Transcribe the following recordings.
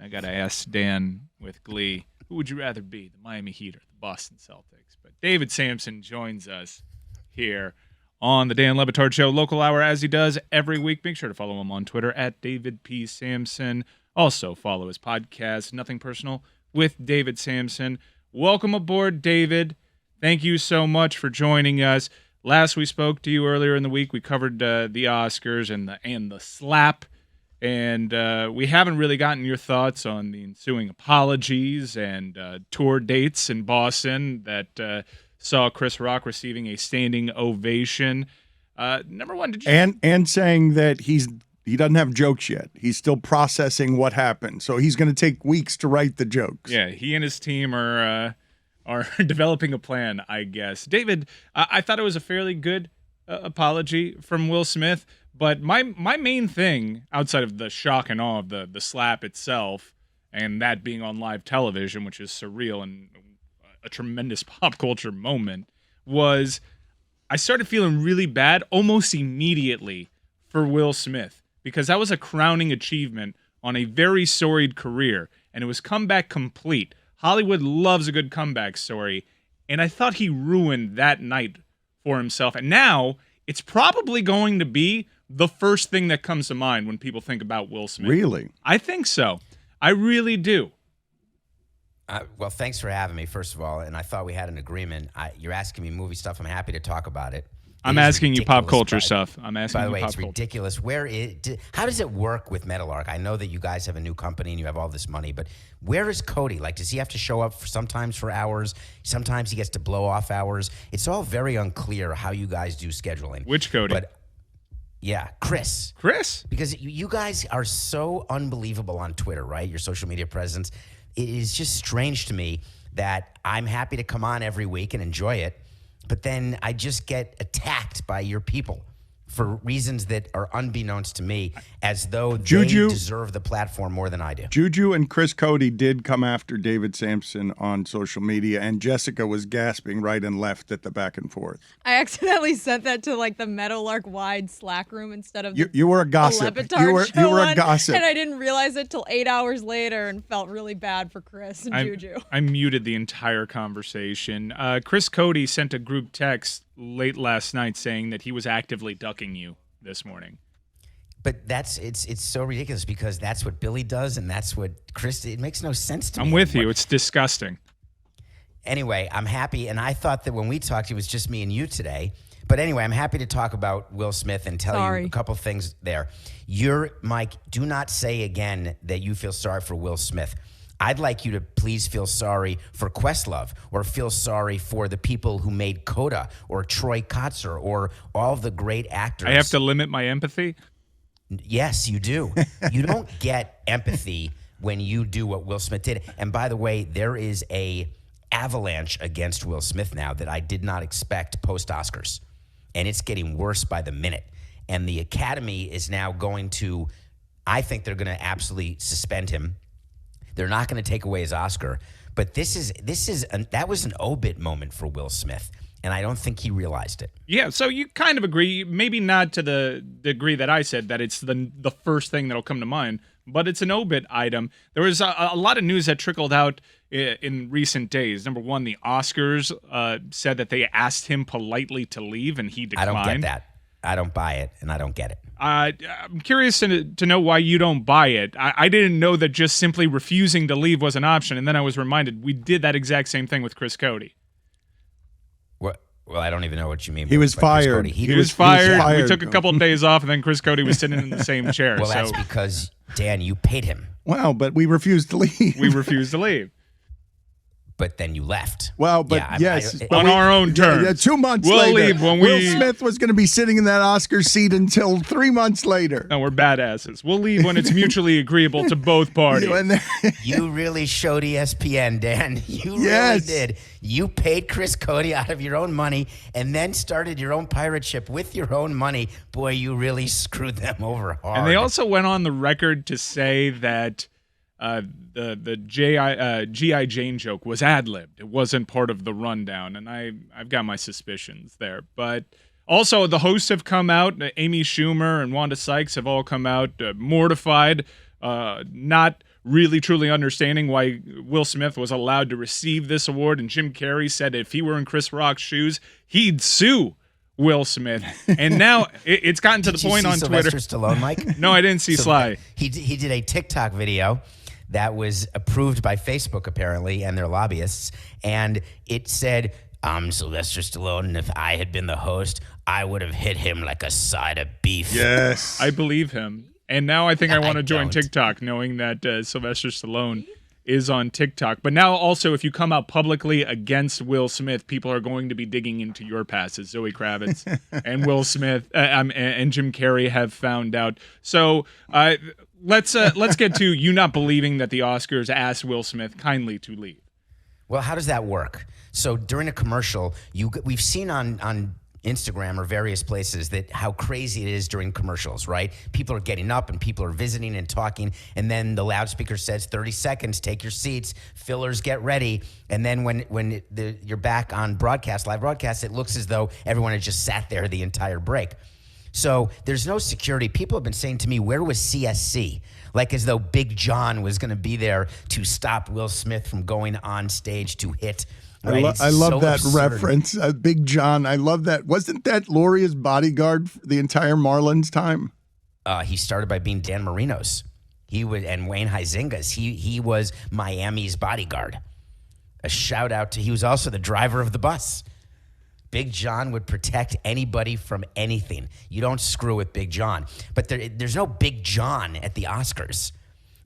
I got to ask Dan with glee, who would you rather be, the Miami Heat or the Boston Celtics? But David Sampson joins us here on the Dan Le Batard Show local hour, as he does every week. Make sure to follow him on Twitter at David P. Sampson. Also follow his podcast, Nothing Personal with David Sampson. Welcome aboard, David. Thank you so much for joining us. Last we spoke to you earlier in the week, we covered the Oscars and the slap, and we haven't really gotten your thoughts on the ensuing apologies and tour dates in Boston that saw Chris Rock receiving a standing ovation. Number one, did you and saying that he doesn't have jokes yet. He's still processing what happened, so he's going to take weeks to write the jokes. Yeah, he and his team are developing a plan, I guess. David, I thought it was a fairly good apology from Will Smith, but my main thing, outside of the shock and awe of the slap itself, and that being on live television, which is surreal and a tremendous pop culture moment, was I started feeling really bad almost immediately for Will Smith, because that was a crowning achievement on a very storied career, and it was comeback complete. Hollywood loves a good comeback story, and I thought he ruined that night for himself. And now it's probably going to be the first thing that comes to mind when people think about Will Smith. Really? I think so. I really do. Well, thanks for having me, first of all. And I thought we had an agreement. You're asking me movie stuff. I'm happy to talk about it. I'm asking you pop culture stuff. I'm asking by the you way, pop it's culture. ridiculous. How does it work with Metalark? I know that you guys have a new company and you have all this money, but where is Cody? Like, does he have to show up sometimes for hours? Sometimes he gets to blow off hours. It's all very unclear how you guys do scheduling. Which Cody? But yeah, Chris. Chris? Because you guys are so unbelievable on Twitter, right? Your social media presence. It is just strange to me that I'm happy to come on every week and enjoy it, but then I just get attacked by your people for reasons that are unbeknownst to me, as though they deserve the platform more than I do. Juju and Chris Cote did come after David Sampson on social media, and Jessica was gasping right and left at the back and forth. I accidentally sent that to like the Meadowlark wide Slack room instead of you were a gossip. The LeBatard Show you were a one, gossip. and I didn't realize it till 8 hours later and felt really bad for Chris and Juju. I muted the entire conversation. Chris Cote sent a group text late last night saying that he was actively ducking you this morning. But it's so ridiculous because that's what Billy does and that's what Chris. It makes no sense to me. I'm with you. It's disgusting. Anyway, I'm happy, and I thought that when we talked, it was just me and you today. But anyway, I'm happy to talk about Will Smith and tell you a couple things there. Mike, do not say again that you feel sorry for Will Smith. I'd like you to please feel sorry for Questlove, or feel sorry for the people who made Coda, or Troy Kotzer, or all the great actors. I have to limit my empathy? Yes, you do. You don't get empathy when you do what Will Smith did. And by the way, there is a avalanche against Will Smith now that I did not expect post-Oscars. And it's getting worse by the minute. And the Academy is now going to, I think they're going to absolutely suspend him. They're not going to take away his Oscar, but that was an obit moment for Will Smith, and I don't think he realized it. Yeah, so you kind of agree, maybe not to the degree that I said that it's the first thing that'll come to mind, but it's an obit item. There was a lot of news that trickled out in recent days. Number one, the Oscars said that they asked him politely to leave, and he declined. I don't get that. I don't buy it, and I don't get it. I'm curious to know why you don't buy it. I didn't know that just simply refusing to leave was an option, and then I was reminded we did that exact same thing with Chris Cote. What? Well, I don't even know what you mean. He was fired. He was fired. We took a couple of days off, and then Chris Cote was sitting in the same chair. Well, that's because, Dan, you paid him. Wow, but we refused to leave. We refused to leave. But then you left. Well, but yes. On our own terms. Yeah, 2 months we'll later. Leave when Will Smith was going to be sitting in that Oscar seat until 3 months later. No, we're badasses. We'll leave when it's mutually agreeable to both parties. You really showed ESPN, Dan. You really did. You paid Chris Cote out of your own money and then started your own pirate ship with your own money. Boy, you really screwed them over hard. And they also went on the record to say that the G.I. Jane joke was ad-libbed. It wasn't part of the rundown, and I've got my suspicions there. But also, the hosts have come out. Amy Schumer and Wanda Sykes have all come out mortified, not really truly understanding why Will Smith was allowed to receive this award. And Jim Carrey said if he were in Chris Rock's shoes, he'd sue Will Smith. And now it's gotten to the point on Twitter. Sylvester Stallone, Mike? No, I didn't see Sly. He did a TikTok video that was approved by Facebook, apparently, and their lobbyists. And it said, I'm Sylvester Stallone, and if I had been the host, I would have hit him like a side of beef. Yes. I believe him. And now I think I want to join don't. TikTok, knowing that Sylvester Stallone is on TikTok. But now also, if you come out publicly against Will Smith, people are going to be digging into your past, as Zoe Kravitz and Will Smith and Jim Carrey have found out. So let's get to you not believing that the Oscars asked Will Smith kindly to leave. Well, how does that work? So during a commercial, we've seen on Instagram or various places that how crazy it is during commercials, right? People are getting up and people are visiting and talking, and then the loudspeaker says 30 seconds, take your seats, fillers get ready, and then when you're back on broadcast, live broadcast, it looks as though everyone had just sat there the entire break. So there's no security. People have been saying to me, where was CSC? Like as though Big John was going to be there to stop Will Smith from going on stage to hit. Right? I love so that absurd. reference. Big John. I love that. Wasn't that Gloria's bodyguard for the entire Marlins time? He started by being Dan Marino's. And Wayne Huizinga's. He was Miami's bodyguard. A shout out to, he was also the driver of the bus. Big John would protect anybody from anything. You don't screw with Big John. But there's no Big John at the Oscars.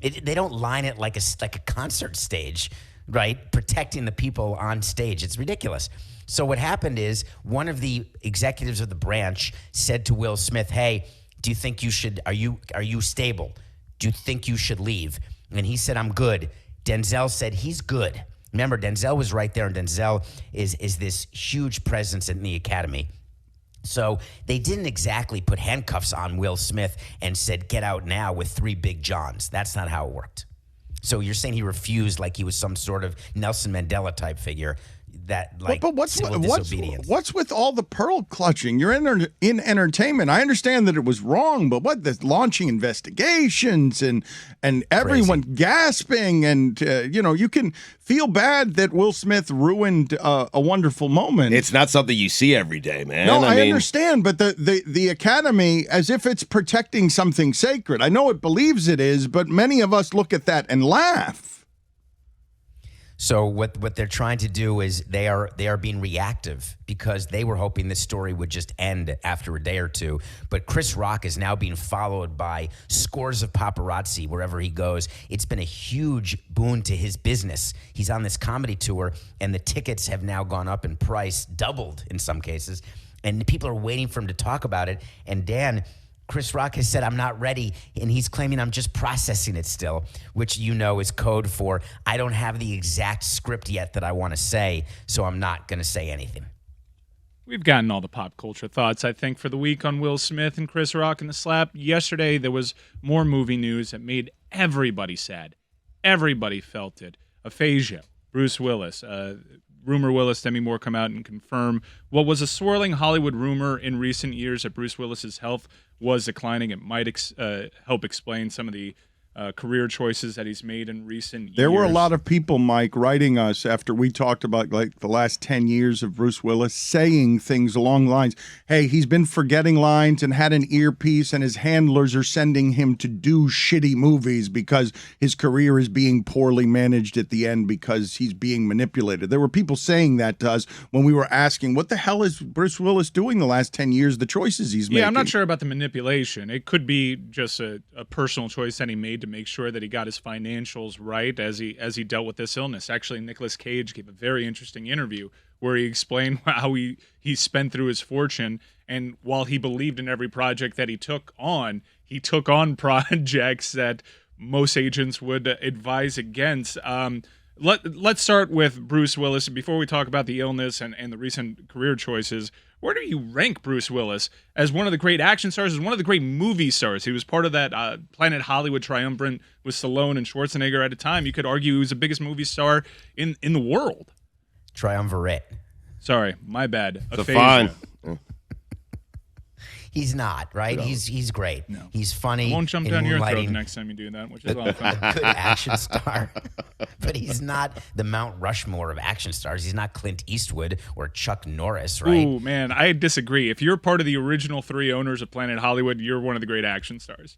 They don't line it like a concert stage, right? Protecting the people on stage. It's ridiculous. So what happened is one of the executives of the branch said to Will Smith, hey, do you think you should, are you stable? Do you think you should leave? And he said, I'm good. Denzel said, he's good. Remember, Denzel was right there, and Denzel is this huge presence in the Academy. So they didn't exactly put handcuffs on Will Smith and said, get out now with 3 Big Johns. That's not how it worked. So you're saying he refused like he was some sort of Nelson Mandela type figure that like but what's disobedience. what's with all the pearl clutching? You're in entertainment. I understand that it was wrong, but the launching investigations and everyone gasping and you can feel bad that Will Smith ruined a wonderful moment. It's not something you see every day, man. No, I understand, but the Academy, as if it's protecting something sacred. I know it believes it is, but many of us look at that and laugh. So what they're trying to do is they are being reactive because they were hoping this story would just end after a day or two. But Chris Rock is now being followed by scores of paparazzi wherever he goes. It's been a huge boon to his business. He's on this comedy tour, and the tickets have now gone up in price, doubled in some cases. And people are waiting for him to talk about it. And Dan, Chris Rock has said, I'm not ready, and he's claiming I'm just processing it still, which is code for I don't have the exact script yet that I want to say, so I'm not going to say anything. We've gotten all the pop culture thoughts, I think, for the week on Will Smith and Chris Rock and the slap. Yesterday, there was more movie news that made everybody sad. Everybody felt it. Aphasia, Bruce Willis, rumor will Demi Moore come out and confirm what was a swirling Hollywood rumor in recent years that Bruce Willis's health was declining. It might help explain some of the career choices that he's made in recent years. There were a lot of people, Mike, writing us after we talked about like the last 10 years of Bruce Willis, saying things along the lines, hey, he's been forgetting lines and had an earpiece, and his handlers are sending him to do shitty movies because his career is being poorly managed at the end because he's being manipulated. There were people saying that to us when we were asking, what the hell is Bruce Willis doing the last 10 years, the choices he's making? Yeah, I'm not sure about the manipulation. It could be just a personal choice that he made to make sure that he got his financials right as he dealt with this illness. Actually, Nicolas Cage gave a very interesting interview where he explained how he spent through his fortune, and while he believed in every project that he took on projects that most agents would advise against. Let's start with Bruce Willis. Before we talk about the illness and the recent career choices, where do you rank Bruce Willis as one of the great action stars, as one of the great movie stars? He was part of that Planet Hollywood triumvirate with Stallone and Schwarzenegger at a time. You could argue he was the biggest movie star in the world. Triumvirate. Sorry, my bad. It's fine. He's not, right? No. He's great. No. He's funny. I won't jump in down your throat Moonlighting. the next time you do that, which is a lot of fun. A good action star. But he's not the Mount Rushmore of action stars. He's not Clint Eastwood or Chuck Norris, right? Ooh, man, I disagree. If you're part of the original 3 owners of Planet Hollywood, you're one of the great action stars.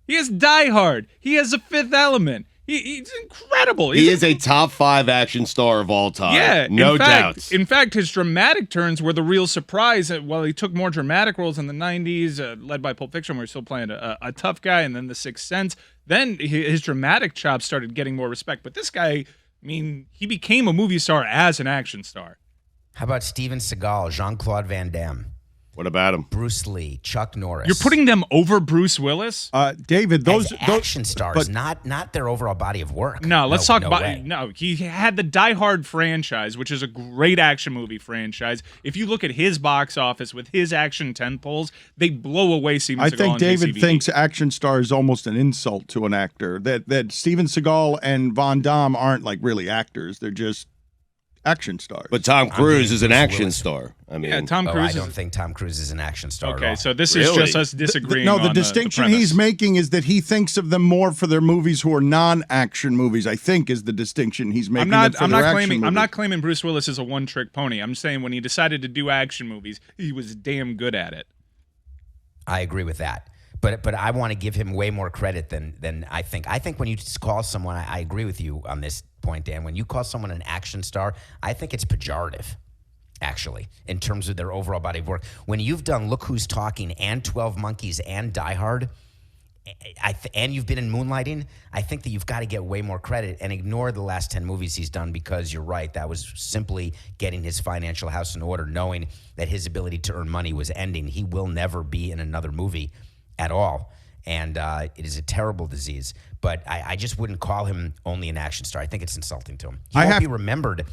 He has Die Hard. He has The Fifth Element. He's incredible. He is a top 5 action star of all time. Yeah, no doubts. In fact, his dramatic turns were the real surprise. While he took more dramatic roles in the 90s, led by Pulp Fiction, where he's still playing a tough guy, and then The Sixth Sense, then his dramatic chops started getting more respect. But this guy, I mean, he became a movie star as an action star. How about Steven Seagal, Jean-Claude Van Damme, What about him? Bruce Lee, Chuck Norris? You're putting them over Bruce Willis? David, those as action stars, but- not their overall body of work. No, let's talk no about way. no. He had the Die Hard franchise, which is a great action movie franchise. If you look at his box office with his action tentpoles, they blow away Steven Seagal. I think and David JCVD. thinks action star is almost an insult to an actor. That Steven Seagal and Van Damme aren't like really actors; they're just action stars. But Tom Cruise is an Bruce action Willis. star. I mean, Yeah, Tom Oh, Cruise. I is, don't think Tom Cruise is an action star. okay, at all. so this is Really? just us disagreeing. No, the on distinction premise. he's making is that he thinks of them more for their movies who are non-action movies. I think is the distinction he's making. I'm than for not their action claiming. I'm movies. not claiming Bruce Willis is a one-trick pony. I'm saying when he decided to do action movies, he was damn good at it. I agree with that. But I want to give him way more credit than I think. I think when you just call someone, I agree with you on this point, Dan. When you call someone an action star, I think it's pejorative, actually, in terms of their overall body of work. When you've done Look Who's Talking and 12 Monkeys and Die Hard, and you've been in Moonlighting, I think that you've got to get way more credit and ignore the last 10 movies he's done, because you're right, that was simply getting his financial house in order, knowing that his ability to earn money was ending. He will never be in another movie at all, and it is a terrible disease. But I just wouldn't call him only an action star. I think it's insulting to him. He won't be remembered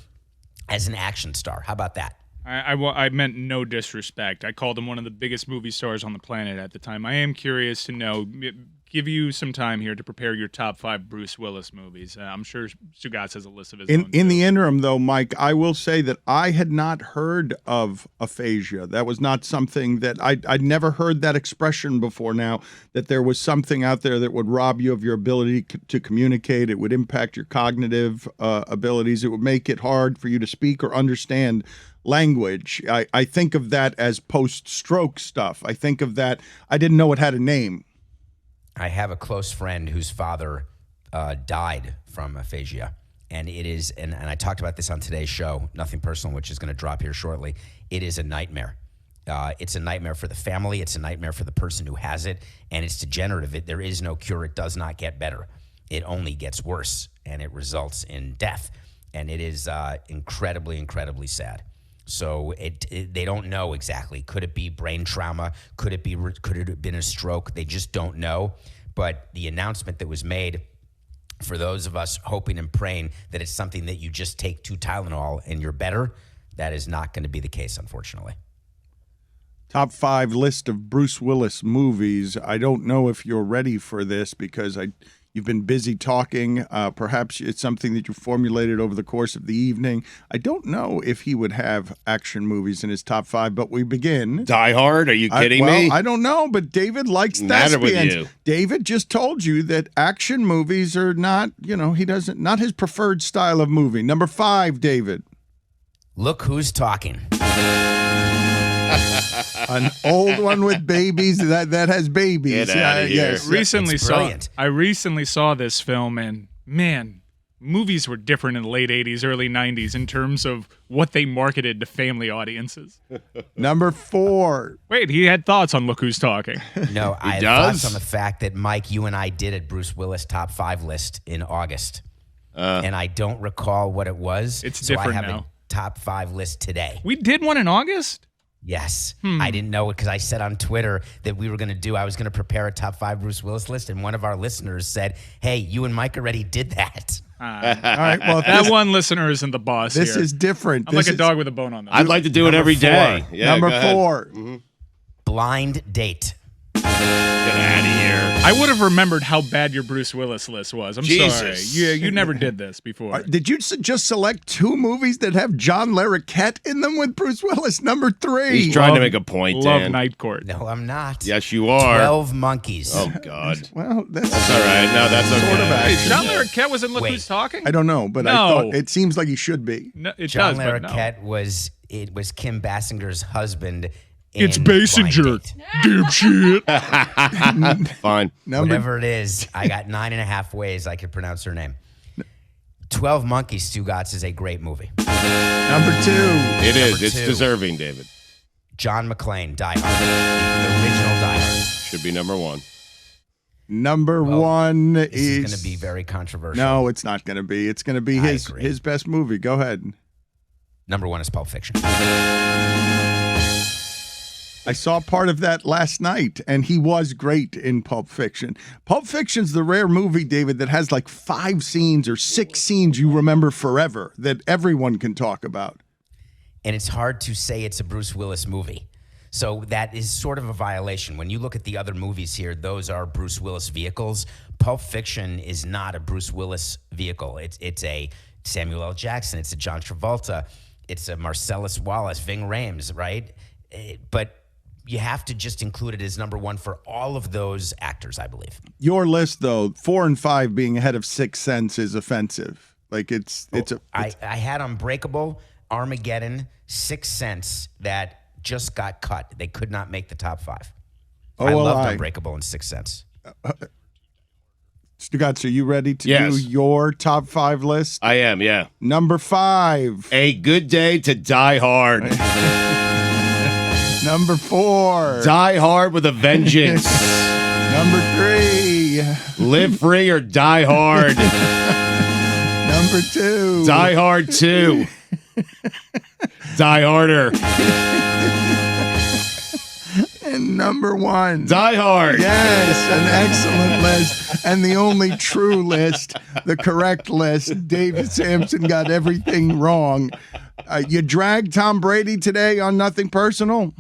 as an action star. How about that? I meant no disrespect. I called him one of the biggest movie stars on the planet at the time. I am curious to know. Give you some time here to prepare your top 5 Bruce Willis movies. I'm sure Stugotz has a list of his own. In the interim, though, Mike, I will say that I had not heard of aphasia. That was not something that I'd never heard that expression before now, that there was something out there that would rob you of your ability to communicate. It would impact your cognitive abilities. It would make it hard for you to speak or understand language. I think of that as post-stroke stuff. I think of that. I didn't know it had a name. I have a close friend whose father died from aphasia, and it is, and I talked about this on today's show, Nothing Personal, which is going to drop here shortly. It is a nightmare. It's a nightmare for the family. It's a nightmare for the person who has it, and it's degenerative. There is no cure. It does not get better. It only gets worse, and it results in death, and it is incredibly, incredibly sad. So they don't know exactly. Could it be brain trauma? Could it have been a stroke? They just don't know. But the announcement that was made, for those of us hoping and praying that it's something that you just take 2 Tylenol and you're better, that is not going to be the case, unfortunately. Top 5 list of Bruce Willis movies. I don't know if you're ready for this because you've been busy talking. Perhaps it's something that you formulated over the course of the evening. I don't know if he would have action movies in his top 5, but we begin. Die Hard? Are you kidding me? I don't know, but David likes Matter with thespians. you. David just told you that action movies are not, not his preferred style of movie. Number 5, David. Look Who's Talking. An old one with babies that has babies. Get outta here. Yes. I recently saw this film, and man, movies were different in the late 80s, early 90s in terms of what they marketed to family audiences. Number 4. Wait, he had thoughts on Look Who's Talking. No, I had does? thoughts on the fact that, Mike, you and I did a Bruce Willis top 5 list in August. And I don't recall what it was. It's so different I have now. a top 5 list today. We did one in August? Yes. I didn't know it because I said on Twitter that I was going to prepare a top 5 Bruce Willis list, and one of our listeners said, hey, you and Mike already did that. All right, well, That one listener isn't the boss this here. is different. I'm like a dog with a bone on them. I'd like to do it every day. Yeah, Number go ahead. 4. Blind Date. Get out of here. I would have remembered how bad your Bruce Willis list was. I'm sorry. Jesus. You never did this before. Did you just select 2 movies that have John Le Batard in them with Bruce Willis? Number 3. He's trying to make a point, Love Dan. Night Court. No, I'm not. Yes, you are. 12 Monkeys. Oh, God. Well, that's That's all right. No, that's okay. Sort of Hey, action. John Le Batard was in Look Wait. Who's Talking? I don't know, but I No. thought it seems like he should be. No, it John does, but no. Larroquette was Kim Basinger's husband. It's in Basinger, Blind Date. dipshit. Fine. Whatever it is, I got 9.5 ways I could pronounce her name. 12 Monkeys, Stugotz is a great movie. Number 2. It is. Number It's 2. deserving, David. John McClane, Die Hard. The original Die Hard. Should be number 1. Number Well, 1 This is is going to be very controversial. No, it's not going to be. It's going to be I his agree. best movie. Go ahead. Number 1 is Pulp Fiction. I saw part of that last night, and he was great in Pulp Fiction. Pulp Fiction's the rare movie, David, that has like 5 scenes or 6 scenes you remember forever that everyone can talk about. And it's hard to say it's a Bruce Willis movie. So that is sort of a violation. When you look at the other movies here, those are Bruce Willis vehicles. Pulp Fiction is not a Bruce Willis vehicle. It's a Samuel L. Jackson. It's a John Travolta. It's a Marcellus Wallace, Ving Rhames, right? But you have to just include it as number 1 for all of those actors, I believe. Your list, though, 4 and 5 being ahead of Sixth Sense is offensive. Like I had Unbreakable, Armageddon, Sixth Sense that just got cut. They could not make the top 5. I loved Unbreakable and Sixth Sense. Stugotz, are you ready to Yes. do your top 5 list? I am, yeah. Number 5. A Good Day to Die Hard. Number 4. Die Hard with a Vengeance. Number 3. Live Free or Die Hard. Number 2. Die Hard 2. Die Harder. And number 1. Die Hard. Yes, an excellent list. And the only true list, the correct list. David Sampson got everything wrong. You dragged Tom Brady today on Nothing Personal?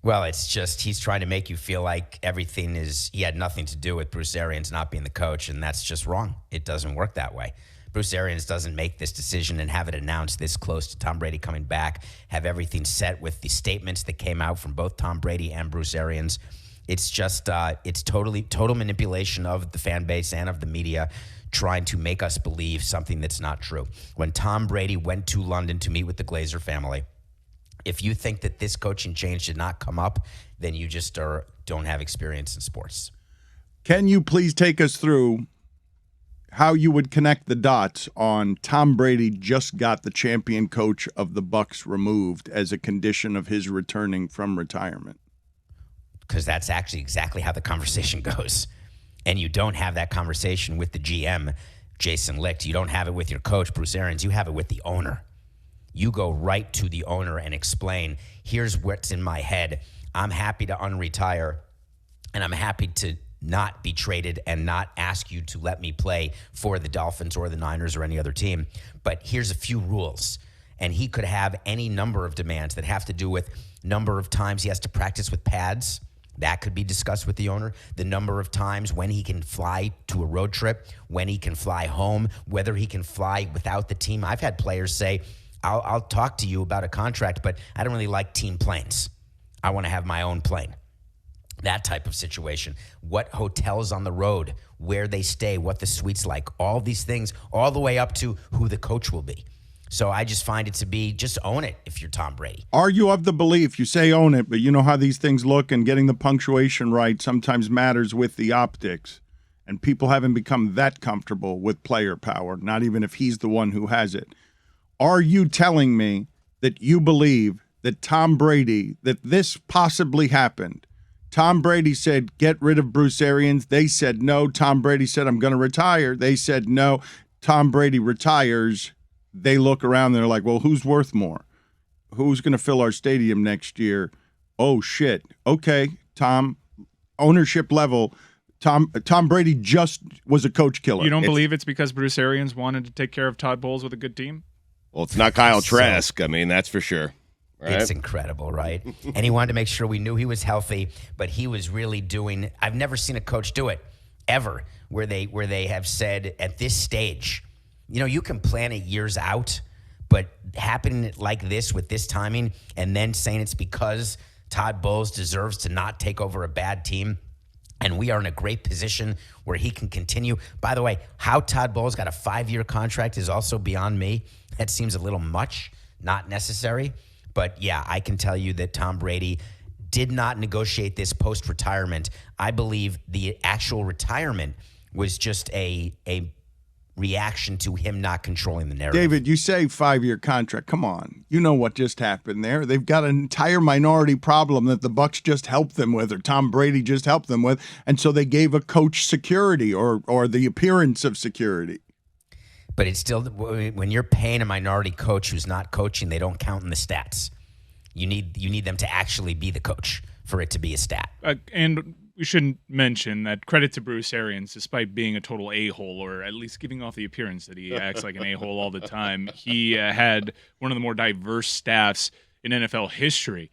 Well, it's just he's trying to make you feel like he had nothing to do with Bruce Arians not being the coach, and that's just wrong. It doesn't work that way. Bruce Arians doesn't make this decision and have it announced this close to Tom Brady coming back, have everything set with the statements that came out from both Tom Brady and Bruce Arians. It's just, it's total manipulation of the fan base and of the media trying to make us believe something that's not true. When Tom Brady went to London to meet with the Glazer family, if you think that this coaching change did not come up, then you just don't have experience in sports. Can you please take us through how you would connect the dots on Tom Brady just got the champion coach of the Bucs removed as a condition of his returning from retirement? Because that's actually exactly how the conversation goes. And you don't have that conversation with the GM, Jason Licht. You don't have it with your coach, Bruce Arians. You have it with the owner. You go right to the owner and explain, here's what's in my head. I'm happy to unretire, and I'm happy to not be traded and not ask you to let me play for the Dolphins or the Niners or any other team. But here's a few rules. And he could have any number of demands that have to do with number of times he has to practice with pads. That could be discussed with the owner. The number of times when he can fly to a road trip, when he can fly home, whether he can fly without the team. I've had players say, I'll talk to you about a contract, but I don't really like team planes. I want to have my own plane. That type of situation. What hotels on the road, where they stay, what the suite's like, all these things, all the way up to who the coach will be. So I just find it to be, just own it if you're Tom Brady. Are you of the belief, you say own it, but you know how these things look, and getting the punctuation right sometimes matters with the optics, and people haven't become that comfortable with player power, not even if he's the one who has it. Are you telling me that you believe that Tom Brady, that this possibly happened? Tom Brady said, get rid of Bruce Arians. They said no. Tom Brady said, I'm going to retire. They said no. Tom Brady retires. They look around. They're like, well, who's worth more? Who's going to fill our stadium next year? Oh, shit. Okay, Tom, ownership level. Tom Brady just was a coach killer. You don't believe it's because Bruce Arians wanted to take care of Todd Bowles with a good team? Well, it's not Kyle Trask. I mean, that's for sure. Right? It's incredible, right? And he wanted to make sure we knew he was healthy, but he was really doing. I've never seen a coach do it ever, where they have said at this stage, you can plan it years out, but happening like this with this timing, and then saying it's because Todd Bowles deserves to not take over a bad team, and we are in a great position where he can continue. By the way, how Todd Bowles got a 5-year contract is also beyond me. That seems a little much, not necessary. But yeah, I can tell you that Tom Brady did not negotiate this post-retirement. I believe the actual retirement was just a reaction to him not controlling the narrative. David, you say 5-year contract. Come on. You know what just happened there. They've got an entire minority problem that the Bucs just helped them with, or Tom Brady just helped them with, and so they gave a coach security or the appearance of security. But it's still, when you're paying a minority coach who's not coaching, they don't count in the stats. You need them to actually be the coach for it to be a stat. And we shouldn't mention that credit to Bruce Arians, despite being a total a-hole, or at least giving off the appearance that he acts like an a-hole all the time, he had one of the more diverse staffs in NFL history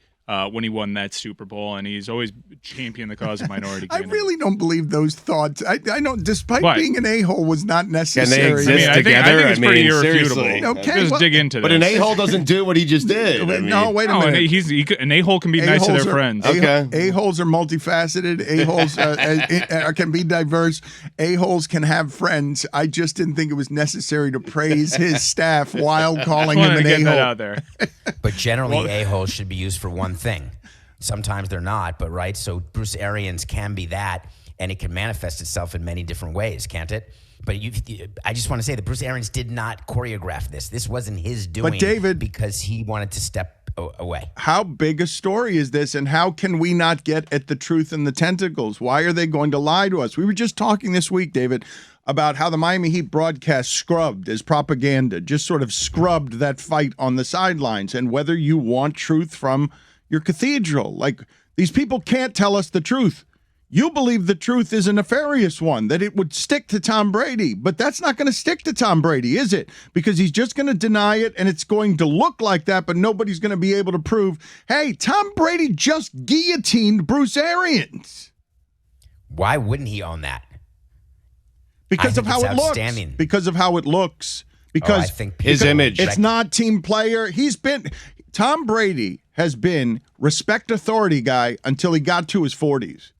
when he won that Super Bowl, and he's always championed the cause of minority I communities. really don't believe those thoughts. I know, despite What? being an a-hole was not Can necessary. they exist I think together? it's pretty seriously. irrefutable. Okay, Just well- dig into But this. an a-hole doesn't do what he just did. I mean, No, wait a No, minute. an a-hole can be nice to their friends. Okay. A-holes are multifaceted. A-holes can be diverse. A-holes can have friends. I just didn't think it was necessary to praise his staff while calling him Wanted to an get that a-hole. out there. But generally, a-holes should be used for one thing. Sometimes they're not, but right? So Bruce Arians can be that, and it can manifest itself in many different ways, can't it? But I just want to say that Bruce Arians did not choreograph this. This wasn't his doing, David- because he wanted to step away. How big a story is this, and how can we not get at the truth and the tentacles? Why are they going to lie to us? We were just talking this week, David, about how the Miami Heat broadcast scrubbed as propaganda, just sort of scrubbed that fight on the sidelines, and whether you want truth from your cathedral. Like, these people can't tell us the truth. You believe the truth is a nefarious one, that it would stick to Tom Brady, but that's not going to stick to Tom Brady, is it? Because he's just going to deny it, and it's going to look like that, but nobody's going to be able to prove, hey, Tom Brady just guillotined Bruce Arians. Why wouldn't he own that? Because I of think how it's it looks. outstanding. Because of how it looks. Because I think his people- image. it's not team player. Tom Brady has been respect authority guy until he got to his 40s.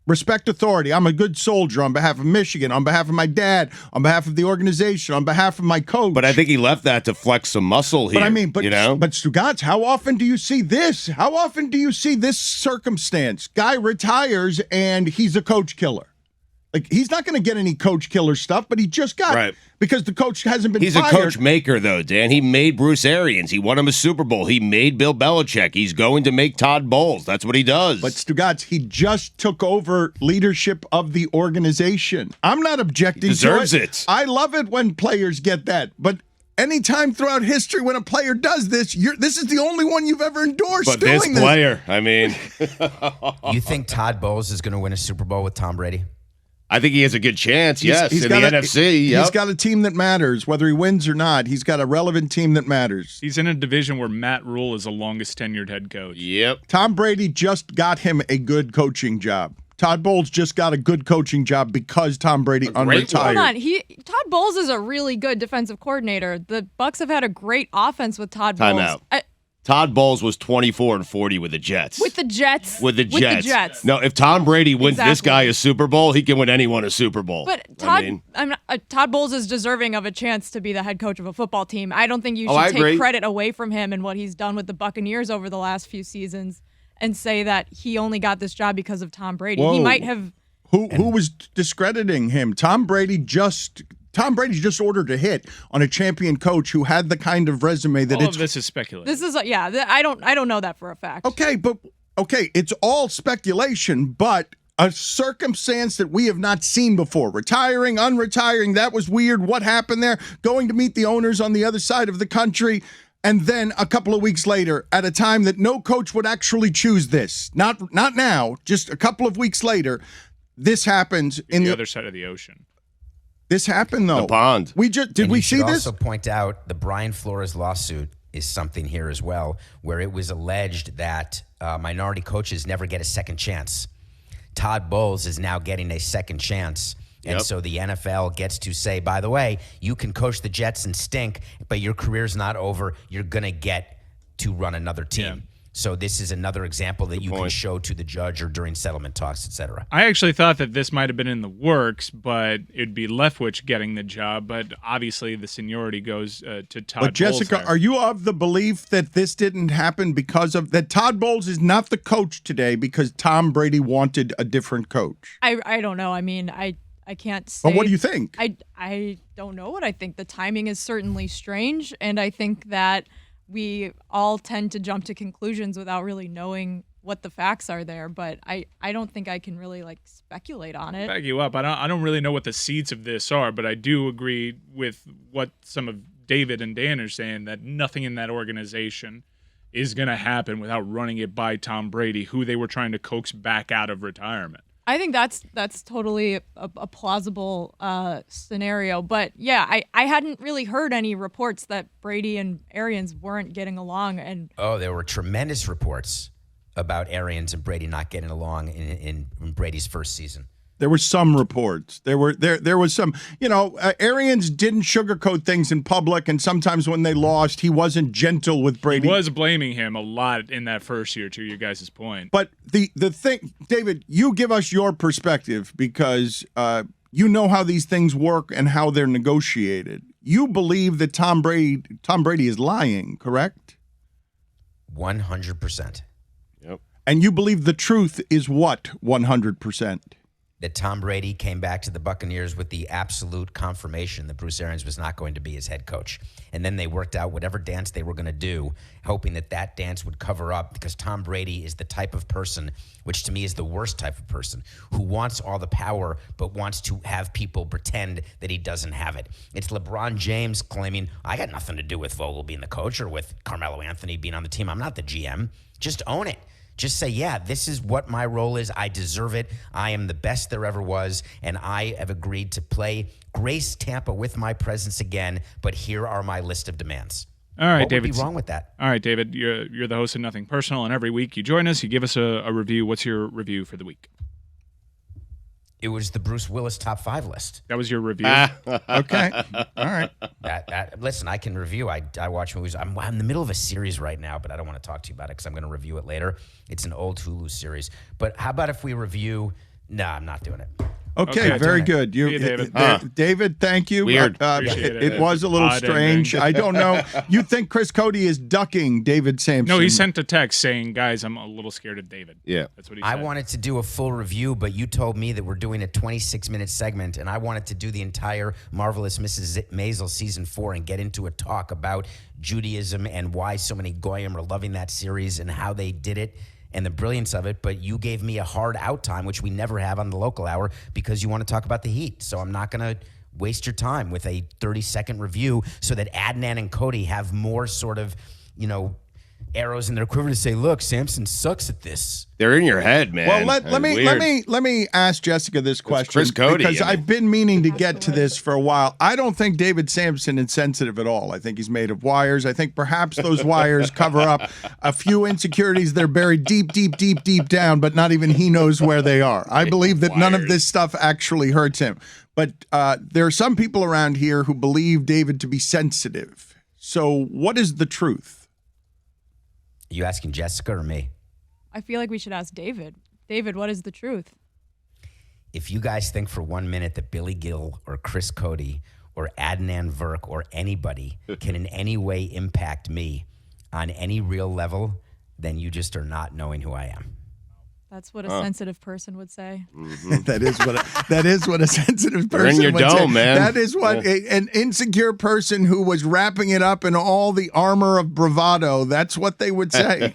Respect authority. I'm a good soldier on behalf of Michigan, on behalf of my dad, on behalf of the organization, on behalf of my coach. But I think he left that to flex some muscle here. But I mean, but but Stugotz, how often do you see this? How often do you see this circumstance? Guy retires and he's a coach killer. Like, he's not going to get any coach killer stuff, but he just got Right. because the coach hasn't been he's fired. a coach maker, though, Dan. He made Bruce Arians. He won him a Super Bowl. He made Bill Belichick. He's going to make Todd Bowles. That's what he does. But Stugotz, he just took over leadership of the organization. I'm not objecting He deserves to it. it. I love it when players get that, but anytime throughout history when a player does this, this is the only one you've ever endorsed But doing this this. player, I mean, You think Todd Bowles is going to win a Super Bowl with Tom Brady? I think he has a good chance, yes, in the got NFC. Yep. He's got a team that matters, whether he wins or not. He's got a relevant team that matters. He's in a division where Matt Rule is the longest tenured head coach. Yep. Tom Brady just got him a good coaching job. Todd Bowles just got a good coaching job because Tom Brady great unretired. Hold on, Todd Bowles is a really good defensive coordinator. The Bucs have had a great offense with Todd Time Bowles. out. Todd Bowles was 24-40 with the Jets. With the Jets. With the Jets. No, No, if Tom Brady wins this Exactly. guy a Super Bowl, he can win anyone a Super Bowl. But I Todd, mean, Todd Bowles is deserving of a chance to be the head coach of a football team. I don't think you I should agree. take credit away from him and what he's done with the Buccaneers over the last few seasons and say that he only got this job because of Tom Brady. Whoa. He might have. Who was discrediting him? Tom Brady's just ordered a hit on a champion coach who had the kind of resume that All it's of this is speculative. This is I don't know that for a fact. okay, it's all speculation, but a circumstance that we have not seen before. Retiring, unretiring, that was weird. What happened there? Going to meet the owners on the other side of the country. And then a couple of weeks later, at a time that no coach would actually choose this, not now, just a couple of weeks later, this happens in the other side of the ocean. This happened though. The pond. We just did And we you should see this? also point out the Brian Flores lawsuit is something here as well, where it was alleged that minority coaches never get a second chance. Todd Bowles is now getting a second chance. And so the NFL gets to say, by the way, you can coach the Jets and stink, but your career's not over. You're going to get to run another team. Yeah. So this is another example that you can show to the judge or during settlement talks, et cetera. I actually thought that this might have been in the works, but it'd be Leftwich getting the job. But obviously the seniority goes to Todd But Jessica, Bowles. are you of the belief that this didn't happen because of that? Todd Bowles is not the coach today because Tom Brady wanted a different coach. I don't know. I mean, I can't say. But what do you think? I don't know what I think. The timing is certainly strange, and I think that we all tend to jump to conclusions without really knowing what the facts are there. But I don't think I can really speculate on it. Back you up. I don't really know what the seeds of this are, but I do agree with what some of David and Dan are saying, that nothing in that organization is going to happen without running it by Tom Brady, who they were trying to coax back out of retirement. I think that's totally a plausible scenario. But yeah, I hadn't really heard any reports that Brady and Arians weren't getting along. And there were tremendous reports about Arians and Brady not getting along in Brady's first season. There were some reports. There was some, Arians didn't sugarcoat things in public, and sometimes when they lost, he wasn't gentle with Brady. He was blaming him a lot in that first year, to your guys' point. But the thing, David, you give us your perspective because you know how these things work and how they're negotiated. You believe that Tom Brady is lying, correct? 100%. Yep. And you believe the truth is what? 100%. That Tom Brady came back to the Buccaneers with the absolute confirmation that Bruce Arians was not going to be his head coach. And then they worked out whatever dance they were going to do, hoping that dance would cover up, because Tom Brady is the type of person, which to me is the worst type of person, who wants all the power but wants to have people pretend that he doesn't have it. It's LeBron James claiming, I got nothing to do with Vogel being the coach or with Carmelo Anthony being on the team. I'm not the GM. Just own it. Just say, yeah, this is what my role is. I deserve it. I am the best there ever was, and I have agreed to grace Tampa with my presence again, but here are my list of demands. All right, what David. would be wrong with that? All right, David, you're the host of Nothing Personal, and every week you join us, you give us a review. What's your review for the week? It was the Bruce Willis top 5 list. That was your review? Okay. All right. Listen, I can review. I watch movies. I'm in the middle of a series right now, but I don't want to talk to you about it because I'm going to review it later. It's an old Hulu series. But how about if we review? No, I'm not doing it. Okay, very good. See you, David. David, thank you. Weird. Appreciate it. It was a little Odd strange. ending. I don't know. You think Chris Cote is ducking David Sampson? No, he sent a text saying, guys, I'm a little scared of David. Yeah. That's what he said. I wanted to do a full review, but you told me that we're doing a 26-minute segment, and I wanted to do the entire Marvelous Mrs. Maisel season 4 and get into a talk about Judaism and why so many Goyim are loving that series and how they did it and the brilliance of it, but you gave me a hard out time, which we never have on the local hour, because you want to talk about the Heat. So I'm not going to waste your time with a 30-second review so that Adnan and Cody have more sort of, arrows in their quiver to say, look, Samson sucks at this. They're in your head, man. Well, let me ask Jessica this question, Chris Cote, because I've been meaning to get to this for a while. I don't think David Sampson is sensitive at all. I think he's made of wires. I think perhaps those wires cover up a few insecurities that are buried deep, deep, deep, deep down, but not even he knows where they are. I believe that none of this stuff actually hurts him. But there are some people around here who believe David to be sensitive. So what is the truth? Are you asking Jessica or me? I feel like we should ask David. David, what is the truth? If you guys think for 1 minute that Billy Gill or Chris Cote or Adnan Virk or anybody can in any way impact me on any real level, then you just are not knowing who I am. That's what a sensitive person would say. Mm-hmm. that is what a sensitive person in your would dome, say. man. That is what an insecure person who was wrapping it up in all the armor of bravado, that's what they would say.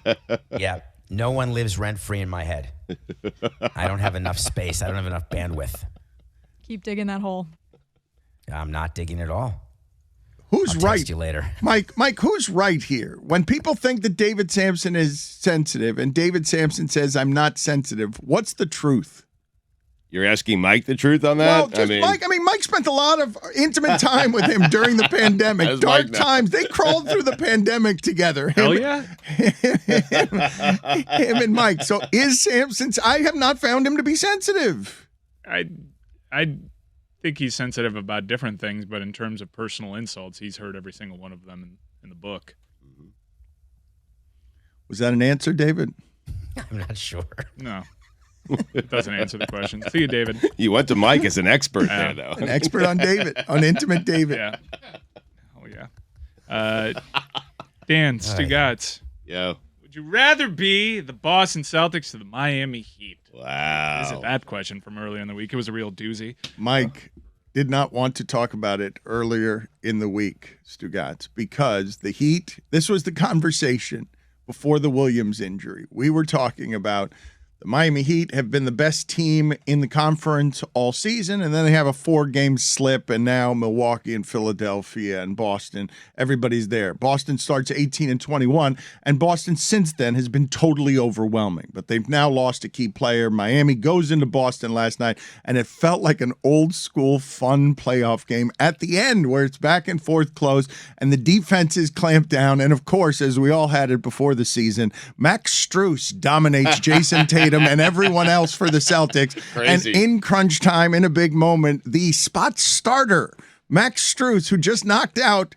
Yeah, no one lives rent-free in my head. I don't have enough space. I don't have enough bandwidth. Keep digging that hole. I'm not digging at all. Who's I'll right? text you later. Mike, who's right here? When people think that David Sampson is sensitive and David Sampson says, I'm not sensitive, what's the truth? You're asking Mike the truth on that? Well, just Mike. I mean, Mike spent a lot of intimate time with him during the pandemic. That's Dark Mike now. times. They crawled through the pandemic together. Hell yeah. Him and Mike. So is Samson? I have not found him to be sensitive. I think he's sensitive about different things, but in terms of personal insults, he's heard every single one of them in the book. Was that an answer, David? I'm not sure. No. It doesn't answer the question. See you, David. You went to Mike as an expert there, though. An expert on David, on intimate David. Yeah. Oh, yeah. Dan Stugotz. Yo. Would you rather be the Boston Celtics or the Miami Heat? Wow. Is it that question from earlier in the week? It was a real doozy. Mike did not want to talk about it earlier in the week, Stugotz, because the Heat, this was the conversation before the Williams injury. We were talking about the Miami Heat have been the best team in the conference all season, and then they have a 4-game slip, and now Milwaukee and Philadelphia and Boston, everybody's there. Boston starts 18-21, and Boston since then has been totally overwhelming, but they've now lost a key player. Miami goes into Boston last night, and it felt like an old-school, fun playoff game at the end where it's back and forth close, and the defense is clamped down, and of course, as we all had it before the season, Max Strus dominates Jason Tatum and everyone else for the Celtics. Crazy. And in crunch time, in a big moment, the spot starter, Max Strus, who just knocked out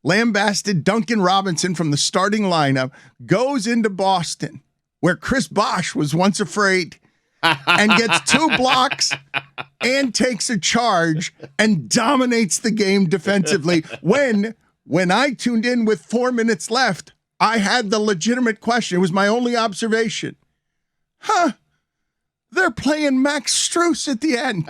lambasted Duncan Robinson from the starting lineup, goes into Boston, where Chris Bosh was once afraid, and gets 2 blocks and takes a charge and dominates the game defensively. When I tuned in with 4 minutes left, I had the legitimate question. It was my only observation. They're playing Max Strus at the end.